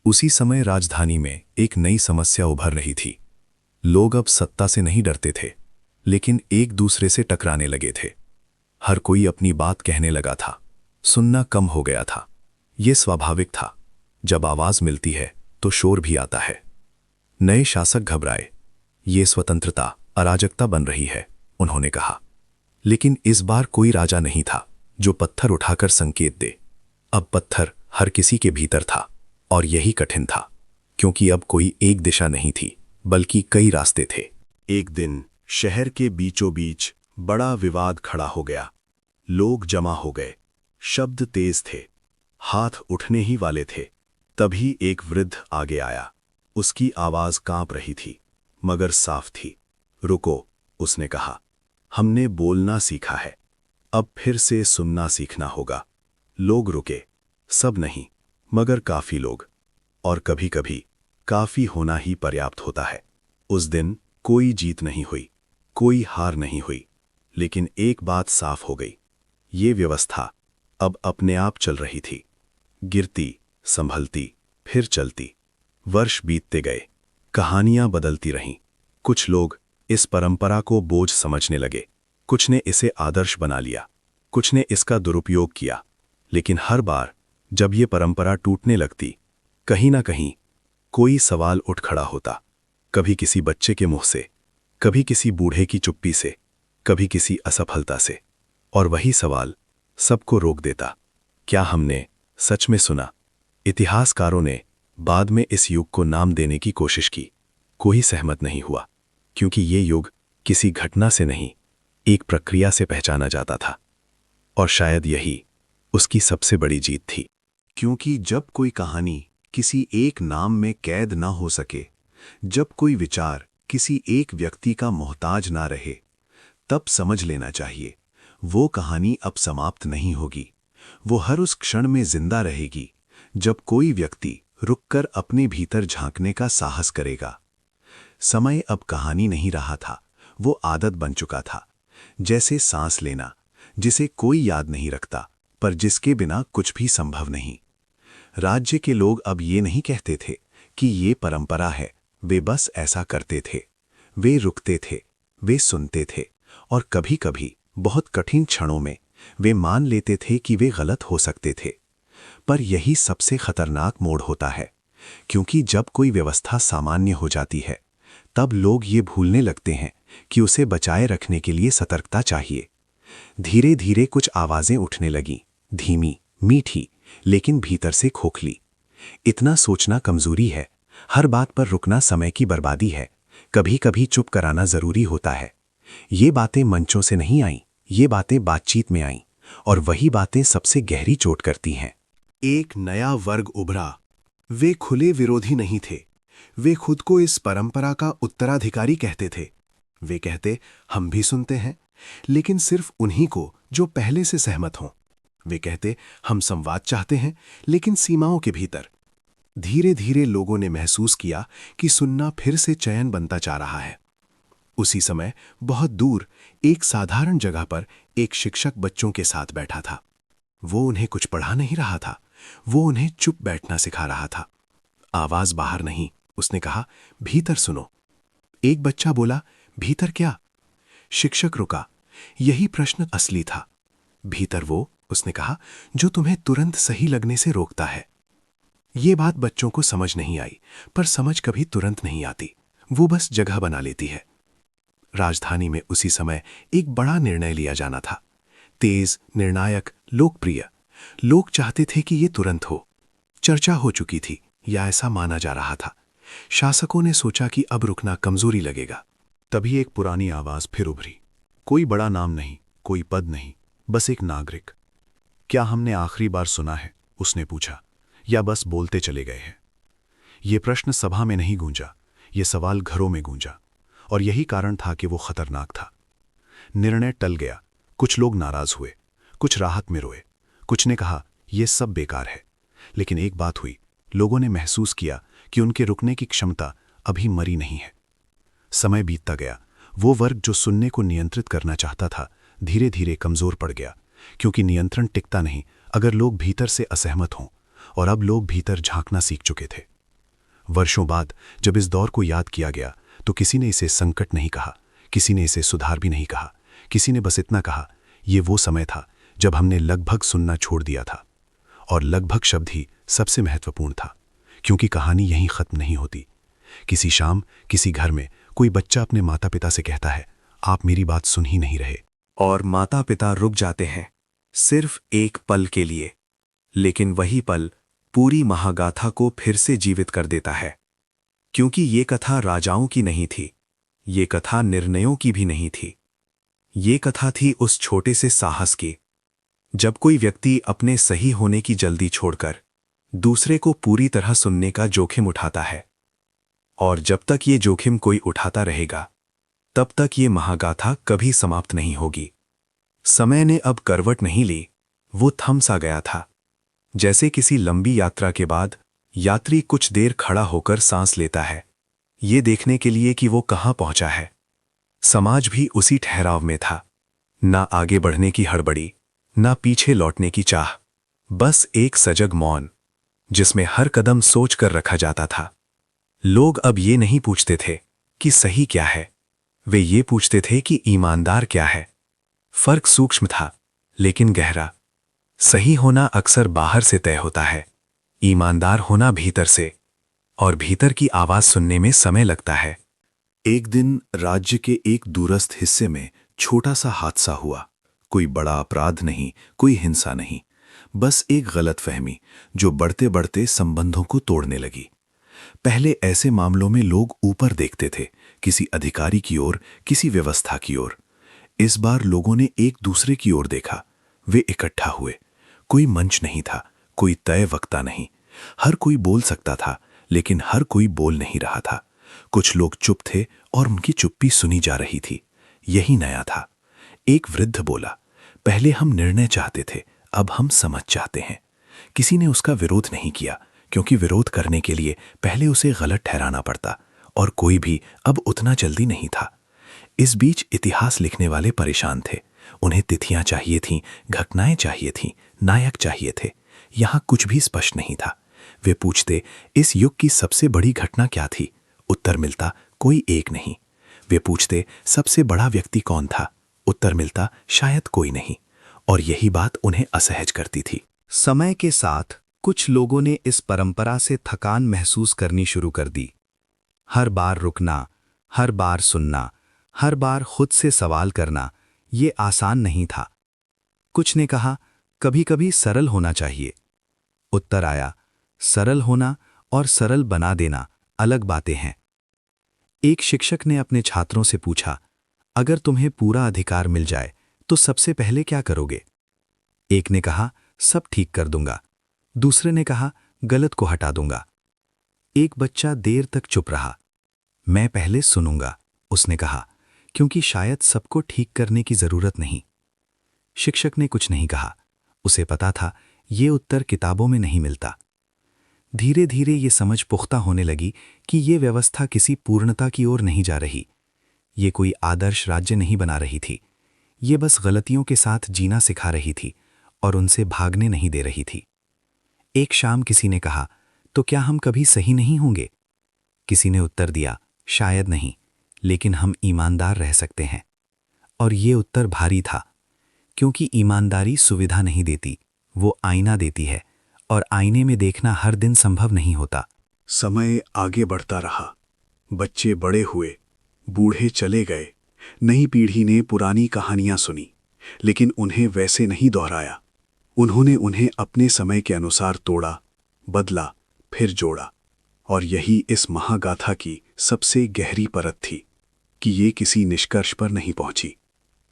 उसी समय राजधानी में एक नई समस्या उभर रही थी। लोग अब सत्ता से नहीं डरते थे, लेकिन एक दूसरे से टकराने लगे थे। हर कोई अपनी बात कहने लगा था। सुनना कम हो गया था। यह स्वाभाविक था। जब आवाज मिलती है तो शोर भी आता है। नए शासक घबराए। ये स्वतंत्रता अराजकता बन रही है, उन्होंने कहा। लेकिन इस बार कोई राजा नहीं था जो पत्थर उठाकर संकेत दे। अब पत्थर हर किसी के भीतर था, और यही कठिन था, क्योंकि अब कोई एक दिशा नहीं थी, बल्कि कई रास्ते थे। एक दिन शहर के बीचों बीच बड़ा विवाद खड़ा हो गया। लोग जमा हो गए। शब्द तेज थे, हाथ उठने ही वाले थे। तभी एक वृद्ध आगे आया। उसकी आवाज कांप रही थी, मगर साफ थी। रुको, उसने कहा, हमने बोलना सीखा है, अब फिर से सुनना सीखना होगा। लोग रुके। सब नहीं, मगर काफी लोग। और कभी कभी काफी होना ही पर्याप्त होता है। उस दिन कोई जीत नहीं हुई, कोई हार नहीं हुई, लेकिन एक बात साफ हो गई। ये व्यवस्था अब अपने आप चल रही थी, गिरती, संभलती, फिर चलती। वर्ष बीतते गए, कहानियां बदलती रहीं। कुछ लोग इस परंपरा को बोझ समझने लगे, कुछ ने इसे आदर्श बना लिया, कुछ ने इसका दुरुपयोग किया। लेकिन हर बार जब ये परंपरा टूटने लगती, कहीं ना कहीं कोई सवाल उठ खड़ा होता। कभी किसी बच्चे के मुंह से, कभी किसी बूढ़े की चुप्पी से, कभी किसी असफलता से। और वही सवाल सबको रोक देता। क्या हमने सच में सुना? इतिहासकारों ने बाद में इस युग को नाम देने की कोशिश की। कोई सहमत नहीं हुआ, क्योंकि ये युग किसी घटना से नहीं, एक प्रक्रिया से पहचाना जाता था। और शायद यही उसकी सबसे बड़ी जीत थी। क्योंकि जब कोई कहानी किसी एक नाम में कैद ना हो सके, जब कोई विचार किसी एक व्यक्ति का मोहताज ना रहे, तब समझ लेना चाहिए वो कहानी अब समाप्त नहीं होगी। वो हर उस क्षण में जिंदा रहेगी जब कोई व्यक्ति रुककर अपने भीतर झांकने का साहस करेगा। समय अब कहानी नहीं रहा था, वो आदत बन चुका था। जैसे सांस लेना, जिसे कोई याद नहीं रखता, पर जिसके बिना कुछ भी संभव नहीं। राज्य के लोग अब ये नहीं कहते थे कि ये परंपरा है, वे बस ऐसा करते थे। वे रुकते थे, वे सुनते थे, और कभी कभी बहुत कठिन क्षणों में वे मान लेते थे कि वे गलत हो सकते थे। पर यही सबसे खतरनाक मोड़ होता है, क्योंकि जब कोई व्यवस्था सामान्य हो जाती है, तब लोग ये भूलने लगते हैं कि उसे बचाए रखने के लिए सतर्कता चाहिए। धीरे धीरे कुछ आवाजें उठने लगीं, धीमी, मीठी, लेकिन भीतर से खोखली। इतना सोचना कमजोरी है, हर बात पर रुकना समय की बर्बादी है, कभी कभी चुप कराना जरूरी होता है। ये बातें मंचों से नहीं आईं, ये बातें बातचीत में आईं, और वही बातें सबसे गहरी चोट करती हैं। एक नया वर्ग उभरा। वे खुले विरोधी नहीं थे, वे खुद को इस परंपरा का उत्तराधिकारी कहते थे। वे कहते, हम भी सुनते हैं, लेकिन सिर्फ उन्हीं को जो पहले से सहमत हों। वे कहते, हम संवाद चाहते हैं, लेकिन सीमाओं के भीतर। धीरे धीरे लोगों ने महसूस किया कि सुनना फिर से चयन बनता जा रहा है। उसी समय बहुत दूर एक साधारण जगह पर एक शिक्षक बच्चों के साथ बैठा था। वो उन्हें कुछ पढ़ा नहीं रहा था, वो उन्हें चुप बैठना सिखा रहा था। आवाज बाहर नहीं, उसने कहा, भीतर सुनो। एक बच्चा बोला, भीतर क्या? शिक्षक रुका। यही प्रश्न असली था। भीतर वो, उसने कहा, जो तुम्हें तुरंत सही लगने से रोकता है। ये बात बच्चों को समझ नहीं आई, पर समझ कभी तुरंत नहीं आती, वो बस जगह बना लेती है। राजधानी में उसी समय एक बड़ा निर्णय लिया जाना था। तेज, निर्णायक, लोकप्रिय। लोग चाहते थे कि ये तुरंत हो। चर्चा हो चुकी थी, या ऐसा माना जा रहा था। शासकों ने सोचा कि अब रुकना कमजोरी लगेगा। तभी एक पुरानी आवाज फिर उभरी। कोई बड़ा नाम नहीं, कोई पद नहीं, बस एक नागरिक। क्या हमने आखिरी बार सुना है? उसने पूछा, या बस बोलते चले गए हैं? ये प्रश्न सभा में नहीं गूंजा, ये सवाल घरों में गूंजा, और यही कारण था कि वो खतरनाक था। निर्णय टल गया। कुछ लोग नाराज हुए, कुछ राहत में रोए, कुछ ने कहा यह सब बेकार है। लेकिन एक बात हुई, लोगों ने महसूस किया कि उनके रुकने की क्षमता अभी मरी नहीं है। समय बीतता गया। वो वर्ग जो सुनने को नियंत्रित करना चाहता था, धीरे धीरे कमजोर पड़ गया, क्योंकि नियंत्रण टिकता नहीं अगर लोग भीतर से असहमत हों, और अब लोग भीतर झांकना सीख चुके थे। वर्षों बाद जब इस दौर को याद किया गया, तो किसी ने इसे संकट नहीं कहा, किसी ने इसे सुधार भी नहीं कहा। किसी ने बस इतना कहा, ये वो समय था जब हमने लगभग सुनना छोड़ दिया था। और लगभग शब्द ही सबसे महत्वपूर्ण था, क्योंकि कहानी यहीं खत्म नहीं होती। किसी शाम किसी घर में कोई बच्चा अपने माता पिता से कहता है, आप मेरी बात सुन ही नहीं रहे। और माता पिता रुक जाते हैं, सिर्फ एक पल के लिए। लेकिन वही पल पूरी महागाथा को फिर से जीवित कर देता है। क्योंकि ये कथा राजाओं की नहीं थी, ये कथा निर्णयों की भी नहीं थी। ये कथा थी उस छोटे से साहस की, जब कोई व्यक्ति अपने सही होने की जल्दी छोड़कर दूसरे को पूरी तरह सुनने का जोखिम उठाता है। और जब तक ये जोखिम कोई उठाता रहेगा, तब तक ये महागाथा कभी समाप्त नहीं होगी। समय ने अब करवट नहीं ली, वो थम सा गया था। जैसे किसी लंबी यात्रा के बाद यात्री कुछ देर खड़ा होकर सांस लेता है, ये देखने के लिए कि वो कहाँ पहुंचा है। समाज भी उसी ठहराव में था, ना आगे बढ़ने की हड़बड़ी, ना पीछे लौटने की चाह, बस एक सजग मौन, जिसमें हर कदम सोच कर रखा जाता था। लोग अब ये नहीं पूछते थे कि सही क्या है, वे ये पूछते थे कि ईमानदार क्या है। फर्क सूक्ष्म था, लेकिन गहरा। सही होना अक्सर बाहर से तय होता है, ईमानदार होना भीतर से, और भीतर की आवाज सुनने में समय लगता है। एक दिन राज्य के एक दूरस्थ हिस्से में छोटा सा हादसा हुआ। कोई बड़ा अपराध नहीं, कोई हिंसा नहीं, बस एक गलतफहमी जो बढ़ते बढ़ते संबंधों को तोड़ने लगी। पहले ऐसे मामलों में लोग ऊपर देखते थे, किसी अधिकारी की ओर, किसी व्यवस्था की ओर। इस बार लोगों ने एक दूसरे की ओर देखा। वे इकट्ठा हुए। कोई मंच नहीं था, कोई तय वक्ता नहीं। हर कोई बोल सकता था, लेकिन हर कोई बोल नहीं रहा था। कुछ लोग चुप थे और उनकी चुप्पी सुनी जा रही थी। यही नया था। एक वृद्ध बोला, पहले हम निर्णय चाहते थे, अब हम समझ चाहते हैं। किसी ने उसका विरोध नहीं किया, क्योंकि विरोध करने के लिए पहले उसे गलत ठहराना पड़ता, और कोई भी अब उतना जल्दी नहीं था। इस बीच इतिहास लिखने वाले परेशान थे। उन्हें तिथियां चाहिए थीं, घटनाएं चाहिए थीं, नायक चाहिए थे। यहां कुछ भी स्पष्ट नहीं था। वे पूछते, इस युग की सबसे बड़ी घटना क्या थी? उत्तर मिलता, कोई एक नहीं। वे पूछते, सबसे बड़ा व्यक्ति कौन था? उत्तर मिलता, शायद कोई नहीं। और यही बात उन्हें असहज करती थी। समय के साथ कुछ लोगों ने इस परंपरा से थकान महसूस करनी शुरू कर दी। हर बार रुकना, हर बार सुनना, हर बार खुद से सवाल करना, ये आसान नहीं था। कुछ ने कहा, कभी कभी सरल होना चाहिए। उत्तर आया, सरल होना और सरल बना देना अलग बातें हैं। एक शिक्षक ने अपने छात्रों से पूछा, अगर तुम्हें पूरा अधिकार मिल जाए तो सबसे पहले क्या करोगे? एक ने कहा, सब ठीक कर दूंगा। दूसरे ने कहा, गलत को हटा दूंगा। एक बच्चा देर तक चुप रहा। मैं पहले सुनूंगा, उसने कहा, क्योंकि शायद सबको ठीक करने की जरूरत नहीं। शिक्षक ने कुछ नहीं कहा। उसे पता था ये उत्तर किताबों में नहीं मिलता। धीरे धीरे ये समझ पुख्ता होने लगी कि ये व्यवस्था किसी पूर्णता की ओर नहीं जा रही। ये कोई आदर्श राज्य नहीं बना रही थी। ये बस गलतियों के साथ जीना सिखा रही थी, और उनसे भागने नहीं दे रही थी। एक शाम किसी ने कहा, तो क्या हम कभी सही नहीं होंगे? किसी ने उत्तर दिया, शायद नहीं, लेकिन हम ईमानदार रह सकते हैं। और ये उत्तर भारी था, क्योंकि ईमानदारी सुविधा नहीं देती, वो आईना देती है, और आईने में देखना हर दिन संभव नहीं होता। समय आगे बढ़ता रहा। बच्चे बड़े हुए, बूढ़े चले गए। नई पीढ़ी ने पुरानी कहानियां सुनी, लेकिन उन्हें वैसे नहीं दोहराया। उन्होंने उन्हें अपने समय के अनुसार तोड़ा, बदला, फिर जोड़ा। और यही इस महागाथा की सबसे गहरी परत थी कि ये किसी निष्कर्ष पर नहीं पहुंची।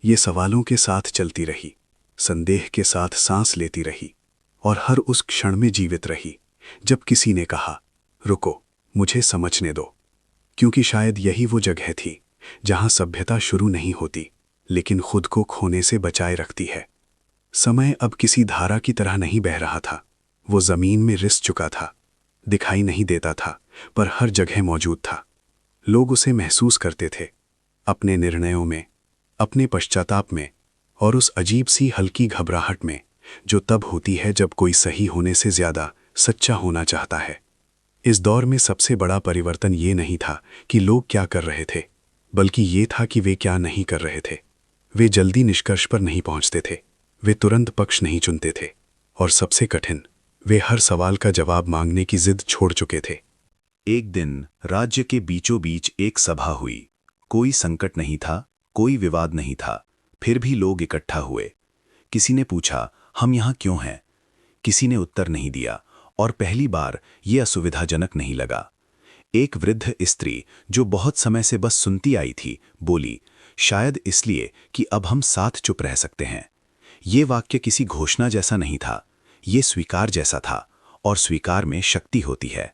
ये सवालों के साथ चलती रही, संदेह के साथ सांस लेती रही, और हर उस क्षण में जीवित रही जब किसी ने कहा, रुको, मुझे समझने दो। क्योंकि शायद यही वो जगह थी जहां सभ्यता शुरू नहीं होती, लेकिन खुद को खोने से बचाए रखती है। समय अब किसी धारा की तरह नहीं बह रहा था। वो जमीन में रिस चुका था, दिखाई नहीं देता था, पर हर जगह मौजूद था। लोग उसे महसूस करते थे, अपने निर्णयों में, अपने पश्चाताप में, और उस अजीब सी हल्की घबराहट में जो तब होती है जब कोई सही होने से ज्यादा सच्चा होना चाहता है। इस दौर में सबसे बड़ा परिवर्तन ये नहीं था कि लोग क्या कर रहे थे, बल्कि ये था कि वे क्या नहीं कर रहे थे। वे जल्दी निष्कर्ष पर नहीं पहुंचते थे, वे तुरंत पक्ष नहीं चुनते थे, और सबसे कठिन, वे हर सवाल का जवाब मांगने की जिद छोड़ चुके थे। एक दिन राज्य के बीचों बीच एक सभा हुई। कोई संकट नहीं था, कोई विवाद नहीं था, फिर भी लोग इकट्ठा हुए। किसी ने पूछा, हम यहाँ क्यों हैं? किसी ने उत्तर नहीं दिया, और पहली बार ये असुविधाजनक नहीं लगा। एक वृद्ध स्त्री जो बहुत समय से बस सुनती आई थी, बोली, शायद इसलिए कि अब हम साथ चुप रह सकते हैं। ये वाक्य किसी घोषणा जैसा नहीं था, ये स्वीकार जैसा था, और स्वीकार में शक्ति होती है।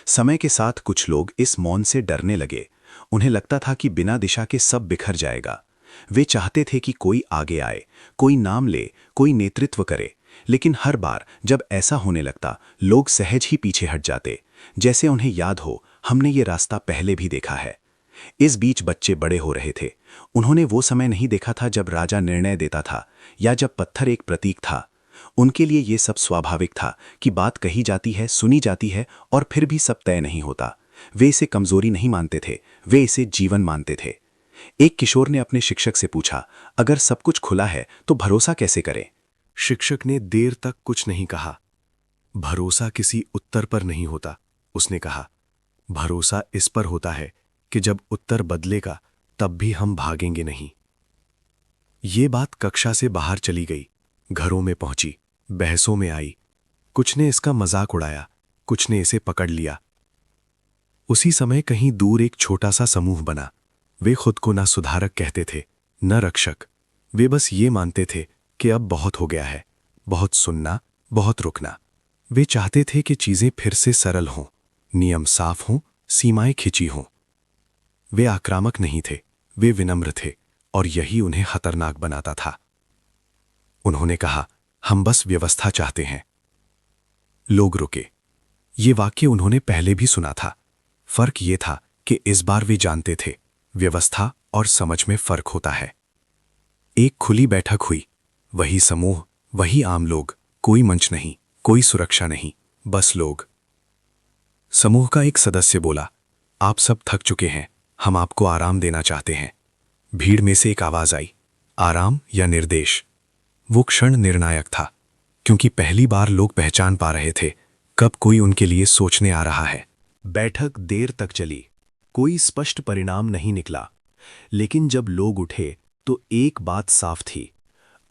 समय के साथ कुछ लोग इस मौन से डरने लगे। उन्हें लगता था कि बिना दिशा के सब बिखर जाएगा। वे चाहते थे कि कोई आगे आए, कोई नाम ले, कोई नेतृत्व करे, लेकिन हर बार जब ऐसा होने लगता, लोग सहज ही पीछे हट जाते, जैसे उन्हें याद हो, हमने ये रास्ता पहले भी देखा है। इस बीच बच्चे बड़े हो रहे थे। उन्होंने वो समय नहीं देखा था जब राजा निर्णय देता था या जब पत्थर एक प्रतीक था। उनके लिए ये सब स्वाभाविक था कि बात कही जाती है, सुनी जाती है, और फिर भी सब तय नहीं होता। वे इसे कमजोरी नहीं मानते थे, वे इसे जीवन मानते थे। एक किशोर ने अपने शिक्षक से पूछा, अगर सब कुछ खुला है तो भरोसा कैसे करें? शिक्षक ने देर तक कुछ नहीं कहा। भरोसा किसी उत्तर पर नहीं होता, उसने कहा। भरोसा इस पर होता है कि जब उत्तर बदलेगा तब भी हम भागेंगे नहीं। ये बात कक्षा से बाहर चली गई, घरों में पहुंची, बहसों में आई। कुछ ने इसका मजाक उड़ाया, कुछ ने इसे पकड़ लिया। उसी समय कहीं दूर एक छोटा सा समूह बना। वे खुद को न सुधारक कहते थे, न रक्षक। वे बस ये मानते थे कि अब बहुत हो गया है, बहुत सुनना, बहुत रुकना। वे चाहते थे कि चीजें फिर से सरल हों, नियम साफ हों, सीमाएं खिंची हों। वे आक्रामक नहीं थे, वे विनम्र थे, और यही उन्हें खतरनाक बनाता था। उन्होंने कहा, हम बस व्यवस्था चाहते हैं। लोग रुके। ये वाक्य उन्होंने पहले भी सुना था। फर्क ये था कि इस बार वे जानते थे, व्यवस्था और समझ में फर्क होता है। एक खुली बैठक हुई, वही समूह, वही आम लोग, कोई मंच नहीं, कोई सुरक्षा नहीं, बस लोग। समूह का एक सदस्य बोला, आप सब थक चुके हैं, हम आपको आराम देना चाहते हैं। भीड़ में से एक आवाज आई, आराम या निर्देश? वो क्षण निर्णायक था, क्योंकि पहली बार लोग पहचान पा रहे थे कब कोई उनके लिए सोचने आ रहा है। बैठक देर तक चली, कोई स्पष्ट परिणाम नहीं निकला, लेकिन जब लोग उठे तो एक बात साफ थी,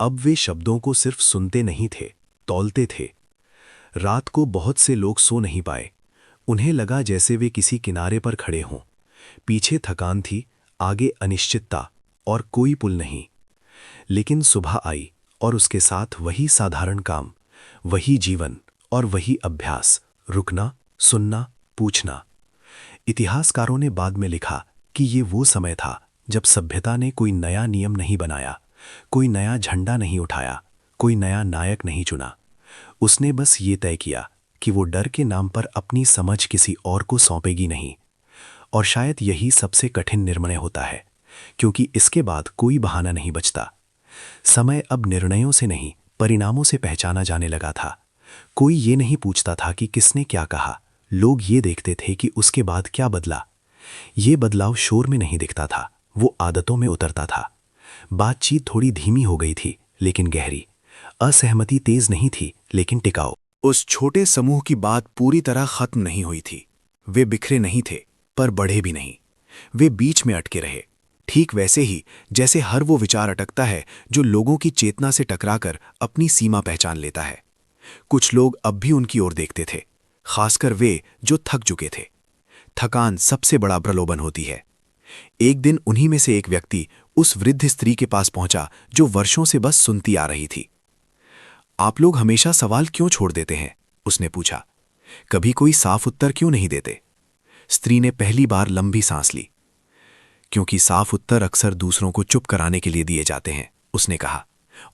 अब वे शब्दों को सिर्फ सुनते नहीं थे, तौलते थे। रात को बहुत से लोग सो नहीं पाए। उन्हें लगा जैसे वे किसी किनारे पर खड़े हों। पीछे थकान थी, आगे अनिश्चितता, और कोई पुल नहीं। लेकिन सुबह आई, और उसके साथ वही साधारण काम, वही जीवन और वही अभ्यास, रुकना, सुनना, पूछना। इतिहासकारों ने बाद में लिखा कि ये वो समय था जब सभ्यता ने कोई नया नियम नहीं बनाया, कोई नया झंडा नहीं उठाया, कोई नया नायक नहीं चुना। उसने बस ये तय किया कि वो डर के नाम पर अपनी समझ किसी और को सौंपेगी नहीं। और शायद यही सबसे कठिन निर्णय होता है, क्योंकि इसके बाद कोई बहाना नहीं बचता। समय अब निर्णयों से नहीं, परिणामों से पहचाना जाने लगा था। कोई ये नहीं पूछता था कि किसने क्या कहा, लोग ये देखते थे कि उसके बाद क्या बदला। ये बदलाव शोर में नहीं दिखता था, वो आदतों में उतरता था। बातचीत थोड़ी धीमी हो गई थी, लेकिन गहरी। असहमति तेज नहीं थी, लेकिन टिकाऊ। उस छोटे समूह की बात पूरी तरह खत्म नहीं हुई थी। वे बिखरे नहीं थे, पर बढ़े भी नहीं। वे बीच में अटके रहे, ठीक वैसे ही जैसे हर वो विचार अटकता है जो लोगों की चेतना से टकराकर अपनी सीमा पहचान लेता है। कुछ लोग अब भी उनकी ओर देखते थे, खासकर वे जो थक चुके थे। थकान सबसे बड़ा प्रलोभन होती है। एक दिन उन्हीं में से एक व्यक्ति उस वृद्ध स्त्री के पास पहुंचा जो वर्षों से बस सुनती आ रही थी। आप लोग हमेशा सवाल क्यों छोड़ देते हैं? उसने पूछा। कभी कोई साफ उत्तर क्यों नहीं देते? स्त्री ने पहली बार लंबी सांस ली। क्योंकि साफ उत्तर अक्सर दूसरों को चुप कराने के लिए दिए जाते हैं, उसने कहा,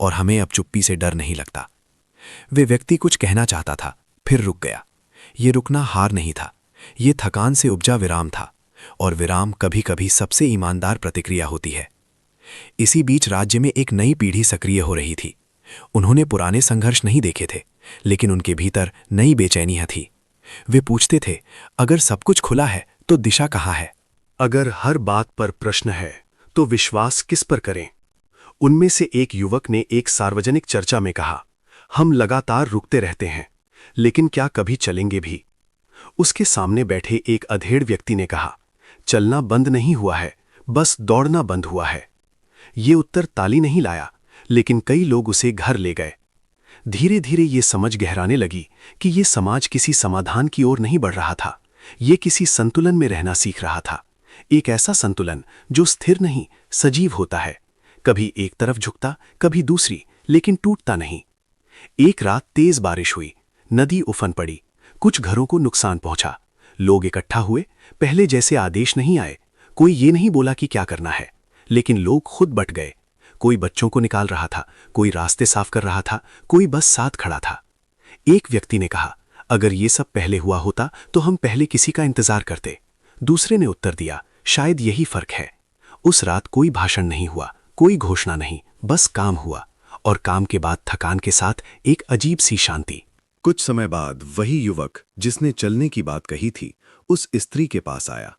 और हमें अब चुप्पी से डर नहीं लगता। वे व्यक्ति कुछ कहना चाहता था, फिर रुक गया। ये रुकना हार नहीं था, ये थकान से उपजा विराम था, और विराम कभी कभी सबसे ईमानदार प्रतिक्रिया होती है। इसी बीच राज्य में एक नई पीढ़ी सक्रिय हो रही थी। उन्होंने पुराने संघर्ष नहीं देखे थे, लेकिन उनके भीतर नई बेचैनियां थी। वे पूछते थे, अगर सब कुछ खुला है तो दिशा कहाँ है? अगर हर बात पर प्रश्न है तो विश्वास किस पर करें? उनमें से एक युवक ने एक सार्वजनिक चर्चा में कहा, हम लगातार रुकते रहते हैं, लेकिन क्या कभी चलेंगे भी? उसके सामने बैठे एक अधेड़ व्यक्ति ने कहा, चलना बंद नहीं हुआ है, बस दौड़ना बंद हुआ है। ये उत्तर ताली नहीं लाया, लेकिन कई लोग उसे घर ले गए। धीरे धीरे ये समझ गहराने लगी कि ये समाज किसी समाधान की ओर नहीं बढ़ रहा था, ये किसी संतुलन में रहना सीख रहा था। एक ऐसा संतुलन जो स्थिर नहीं, सजीव होता है, कभी एक तरफ झुकता, कभी दूसरी, लेकिन टूटता नहीं। एक रात तेज बारिश हुई, नदी उफन पड़ी, कुछ घरों को नुकसान पहुंचा। लोग इकट्ठा हुए, पहले जैसे आदेश नहीं आए, कोई ये नहीं बोला कि क्या करना है, लेकिन लोग खुद बट गए। कोई बच्चों को निकाल रहा था, कोई रास्ते साफ कर रहा था, कोई बस साथ खड़ा था। एक व्यक्ति ने कहा, अगर ये सब पहले हुआ होता तो हम पहले किसी का इंतजार करते। दूसरे ने उत्तर दिया, शायद यही फर्क है। उस रात कोई भाषण नहीं हुआ, कोई घोषणा नहीं, बस काम हुआ, और काम के बाद थकान के साथ एक अजीब सी शांति। कुछ समय बाद वही युवक जिसने चलने की बात कही थी, उस स्त्री के पास आया।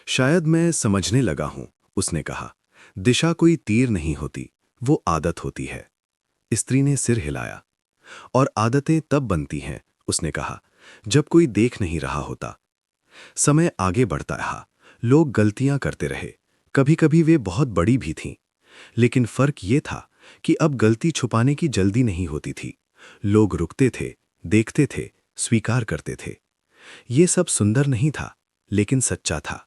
शायद मैं समझने लगा हूं, उसने कहा। दिशा कोई तीर नहीं होती, वो आदत होती है। स्त्री ने सिर हिलाया। और आदतें तब बनती हैं, उसने कहा, जब कोई देख नहीं रहा होता। समय आगे बढ़ता रहा, लोग गलतियां करते रहे, कभी कभी वे बहुत बड़ी भी थीं, लेकिन फर्क ये था कि अब गलती छुपाने की जल्दी नहीं होती थी। लोग रुकते थे, देखते थे, स्वीकार करते थे। ये सब सुंदर नहीं था, लेकिन सच्चा था।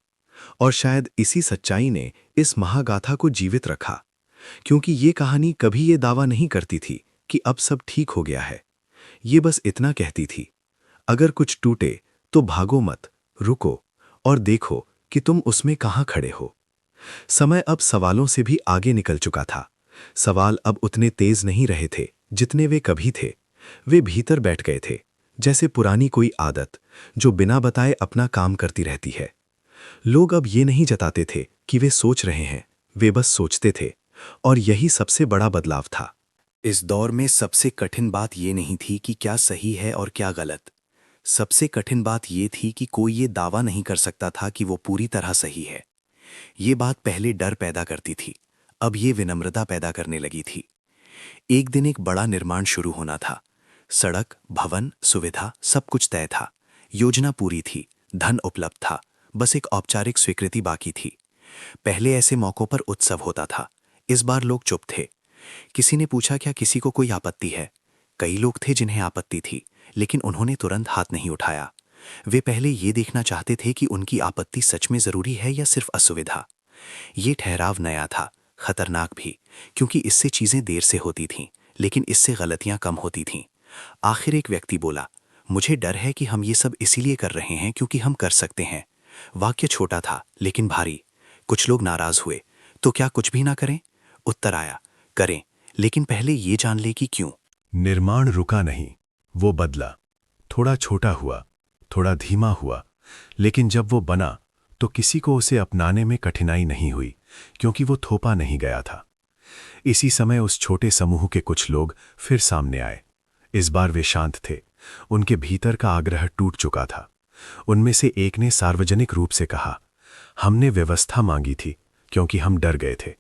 और शायद इसी सच्चाई ने इस महागाथा को जीवित रखा, क्योंकि ये कहानी कभी ये दावा नहीं करती थी कि अब सब ठीक हो गया है। ये बस इतना कहती थी, अगर कुछ टूटे तो भागो मत, रुको और देखो कि तुम उसमें कहाँ खड़े हो। समय अब सवालों से भी आगे निकल चुका था। सवाल अब उतने तेज नहीं रहे थे जितने वे कभी थे। वे भीतर बैठ गए थे, जैसे पुरानी कोई आदत जो बिना बताए अपना काम करती रहती है। लोग अब ये नहीं जताते थे कि वे सोच रहे हैं, वे बस सोचते थे, और यही सबसे बड़ा बदलाव था। इस दौर में सबसे कठिन बात ये नहीं थी कि क्या सही है और क्या गलत। सबसे कठिन बात ये थी कि कोई ये दावा नहीं कर सकता था कि वो पूरी तरह सही है। ये बात पहले डर पैदा करती थी, अब ये विनम्रता पैदा करने लगी थी। एक दिन एक बड़ा निर्माण शुरू होना था। सड़क, भवन, सुविधा, सब कुछ तय था। योजना पूरी थी, धन उपलब्ध था, बस एक औपचारिक स्वीकृति बाकी थी। पहले ऐसे मौकों पर उत्सव होता था, इस बार लोग चुप थे। किसी ने पूछा, क्या किसी को कोई आपत्ति है? कई लोग थे जिन्हें आपत्ति थी, लेकिन उन्होंने तुरंत हाथ नहीं उठाया। वे पहले ये देखना चाहते थे कि उनकी आपत्ति सच में जरूरी है या सिर्फ असुविधा। ये ठहराव नया था, खतरनाक भी, क्योंकि इससे चीजें देर से होती थीं, लेकिन इससे गलतियां कम होती थीं। आखिर एक व्यक्ति बोला, मुझे डर है कि हम ये सब इसीलिए कर रहे हैं क्योंकि हम कर सकते हैं। वाक्य छोटा था लेकिन भारी। कुछ लोग नाराज हुए, तो क्या कुछ भी ना करें? उत्तर आया, करें, लेकिन पहले ये जान ले कि क्यों। निर्माण रुका नहीं, वो बदला। थोड़ा छोटा हुआ, थोड़ा धीमा हुआ, लेकिन जब वो बना तो किसी को उसे अपनाने में कठिनाई नहीं हुई, क्योंकि वो थोपा नहीं गया था। इसी समय उस छोटे समूह के कुछ लोग फिर सामने आए। इस बार वे शांत थे। उनके भीतर का आग्रह टूट चुका था। उनमें से एक ने सार्वजनिक रूप से कहा, हमने व्यवस्था मांगी थी क्योंकि हम डर गए थे।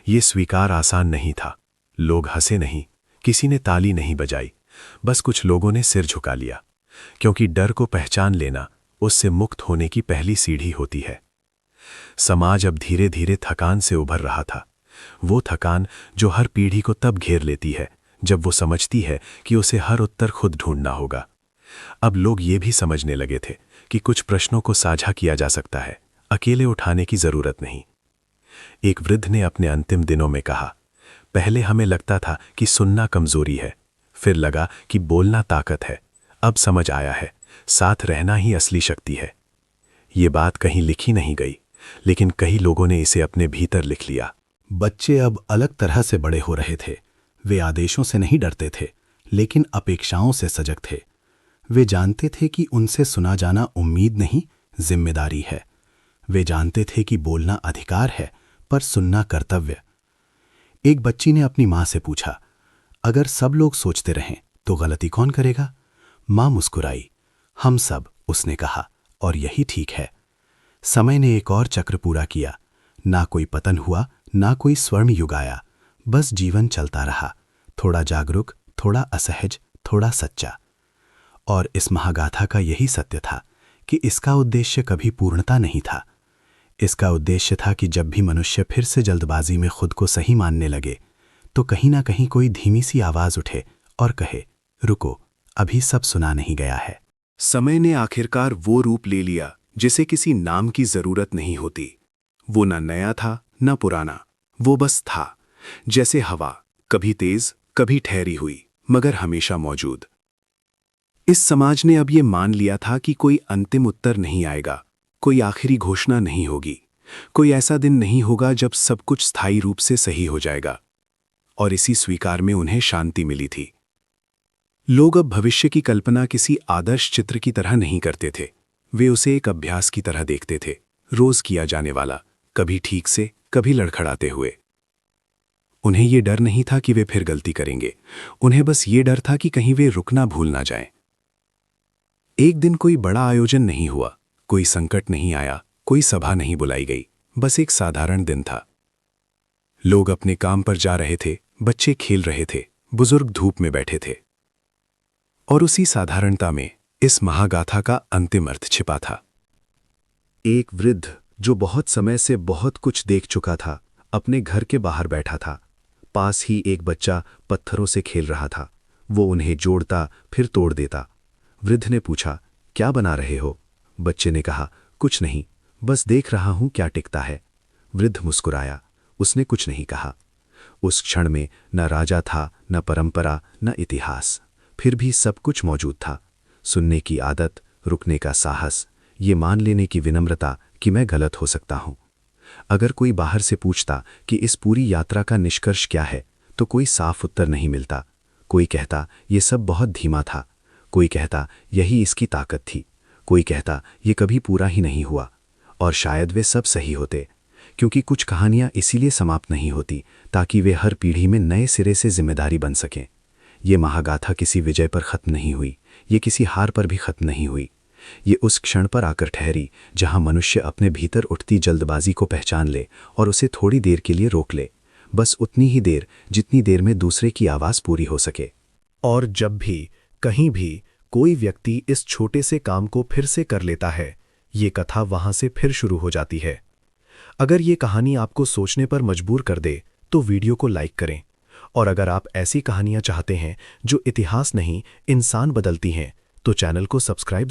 ये स्वीकार आसान नहीं था। लोग हंसे नहीं, किसी ने ताली नहीं बजाई, बस कुछ लोगों ने सिर झुका लिया, क्योंकि डर को पहचान लेना उससे मुक्त होने की पहली सीढ़ी होती है। समाज अब धीरे धीरे थकान से उभर रहा था, वो थकान जो हर पीढ़ी को तब घेर लेती है जब वो समझती है कि उसे हर उत्तर खुद ढूंढना होगा। अब लोग ये भी समझने लगे थे कि कुछ प्रश्नों को साझा किया जा सकता है, अकेले उठाने की जरूरत नहीं। एक वृद्ध ने अपने अंतिम दिनों में कहा, पहले हमें लगता था कि सुनना कमजोरी है, फिर लगा कि बोलना ताकत है, अब समझ आया है साथ रहना ही असली शक्ति है। ये बात कहीं लिखी नहीं गई, लेकिन कई लोगों ने इसे अपने भीतर लिख लिया। बच्चे अब अलग तरह से बड़े हो रहे थे। वे आदेशों से नहीं डरते थे, लेकिन अपेक्षाओं से सजग थे। वे जानते थे कि उनसे सुना जाना उम्मीद नहीं, जिम्मेदारी है। वे जानते थे कि बोलना अधिकार है, पर सुनना कर्तव्य। एक बच्ची ने अपनी मां से पूछा, अगर सब लोग सोचते रहें तो गलती कौन करेगा? मां मुस्कुराई। हम सब, उसने कहा, और यही ठीक है। समय ने एक और चक्र पूरा किया। ना कोई पतन हुआ, ना कोई स्वर्ण युग आया, बस जीवन चलता रहा, थोड़ा जागरूक, थोड़ा असहज, थोड़ा सच्चा। और इस महागाथा का यही सत्य था कि इसका उद्देश्य कभी पूर्णता नहीं था। इसका उद्देश्य था कि जब भी मनुष्य फिर से जल्दबाजी में खुद को सही मानने लगे, तो कहीं ना कहीं कोई धीमी सी आवाज उठे और कहे, रुको, अभी सब सुना नहीं गया है। समय ने आखिरकार वो रूप ले लिया जिसे किसी नाम की जरूरत नहीं होती। वो न नया था न पुराना, वो बस था, जैसे हवा, कभी तेज कभी ठहरी हुई, मगर हमेशा मौजूद। इस समाज ने अब ये मान लिया था कि कोई अंतिम उत्तर नहीं आएगा, कोई आखिरी घोषणा नहीं होगी, कोई ऐसा दिन नहीं होगा जब सब कुछ स्थायी रूप से सही हो जाएगा। और इसी स्वीकार में उन्हें शांति मिली थी। लोग अब भविष्य की कल्पना किसी आदर्श चित्र की तरह नहीं करते थे। वे उसे एक अभ्यास की तरह देखते थे, रोज किया जाने वाला, कभी ठीक से कभी लड़खड़ाते हुए। उन्हें यह डर नहीं था कि वे फिर गलती करेंगे, उन्हें बस ये डर था कि कहीं वे रुकना भूल ना जाएं। एक दिन कोई बड़ा आयोजन नहीं हुआ, कोई संकट नहीं आया, कोई सभा नहीं बुलाई गई, बस एक साधारण दिन था। लोग अपने काम पर जा रहे थे, बच्चे खेल रहे थे, बुजुर्ग धूप में बैठे थे। और उसी साधारणता में इस महागाथा का अंतिम अर्थ छिपा था। एक वृद्ध जो बहुत समय से बहुत कुछ देख चुका था, अपने घर के बाहर बैठा था। पास ही एक बच्चा पत्थरों से खेल रहा था। वो उन्हें जोड़ता फिर तोड़ देता। वृद्ध ने पूछा, क्या बना रहे हो? बच्चे ने कहा, कुछ नहीं, बस देख रहा हूं क्या टिकता है। वृद्ध मुस्कुराया, उसने कुछ नहीं कहा। उस क्षण में न राजा था, न परंपरा, न इतिहास, फिर भी सब कुछ मौजूद था। सुनने की आदत, रुकने का साहस, ये मान लेने की विनम्रता कि मैं गलत हो सकता हूं। अगर कोई बाहर से पूछता कि इस पूरी यात्रा का निष्कर्ष क्या है, तो कोई साफ उत्तर नहीं मिलता। कोई कहता ये सब बहुत धीमा था, कोई कहता यही इसकी ताकत थी, कोई कहता ये कभी पूरा ही नहीं हुआ। और शायद वे सब सही होते, क्योंकि कुछ कहानियां इसीलिए समाप्त नहीं होती ताकि वे हर पीढ़ी में नए सिरे से जिम्मेदारी बन सकें। ये महागाथा किसी विजय पर खत्म नहीं हुई, ये किसी हार पर भी खत्म नहीं हुई। ये उस क्षण पर आकर ठहरी जहां मनुष्य अपने भीतर उठती जल्दबाजी को पहचान ले और उसे थोड़ी देर के लिए रोक ले, बस उतनी ही देर जितनी देर में दूसरे की आवाज़ पूरी हो सके। और जब भी कहीं भी कोई व्यक्ति इस छोटे से काम को फिर से कर लेता है, ये कथा वहां से फिर शुरू हो जाती है। अगर ये कहानी आपको सोचने पर मजबूर कर दे तो वीडियो को लाइक करें। और अगर आप ऐसी कहानियां चाहते हैं जो इतिहास नहीं इंसान बदलती हैं, तो चैनल को सब्सक्राइब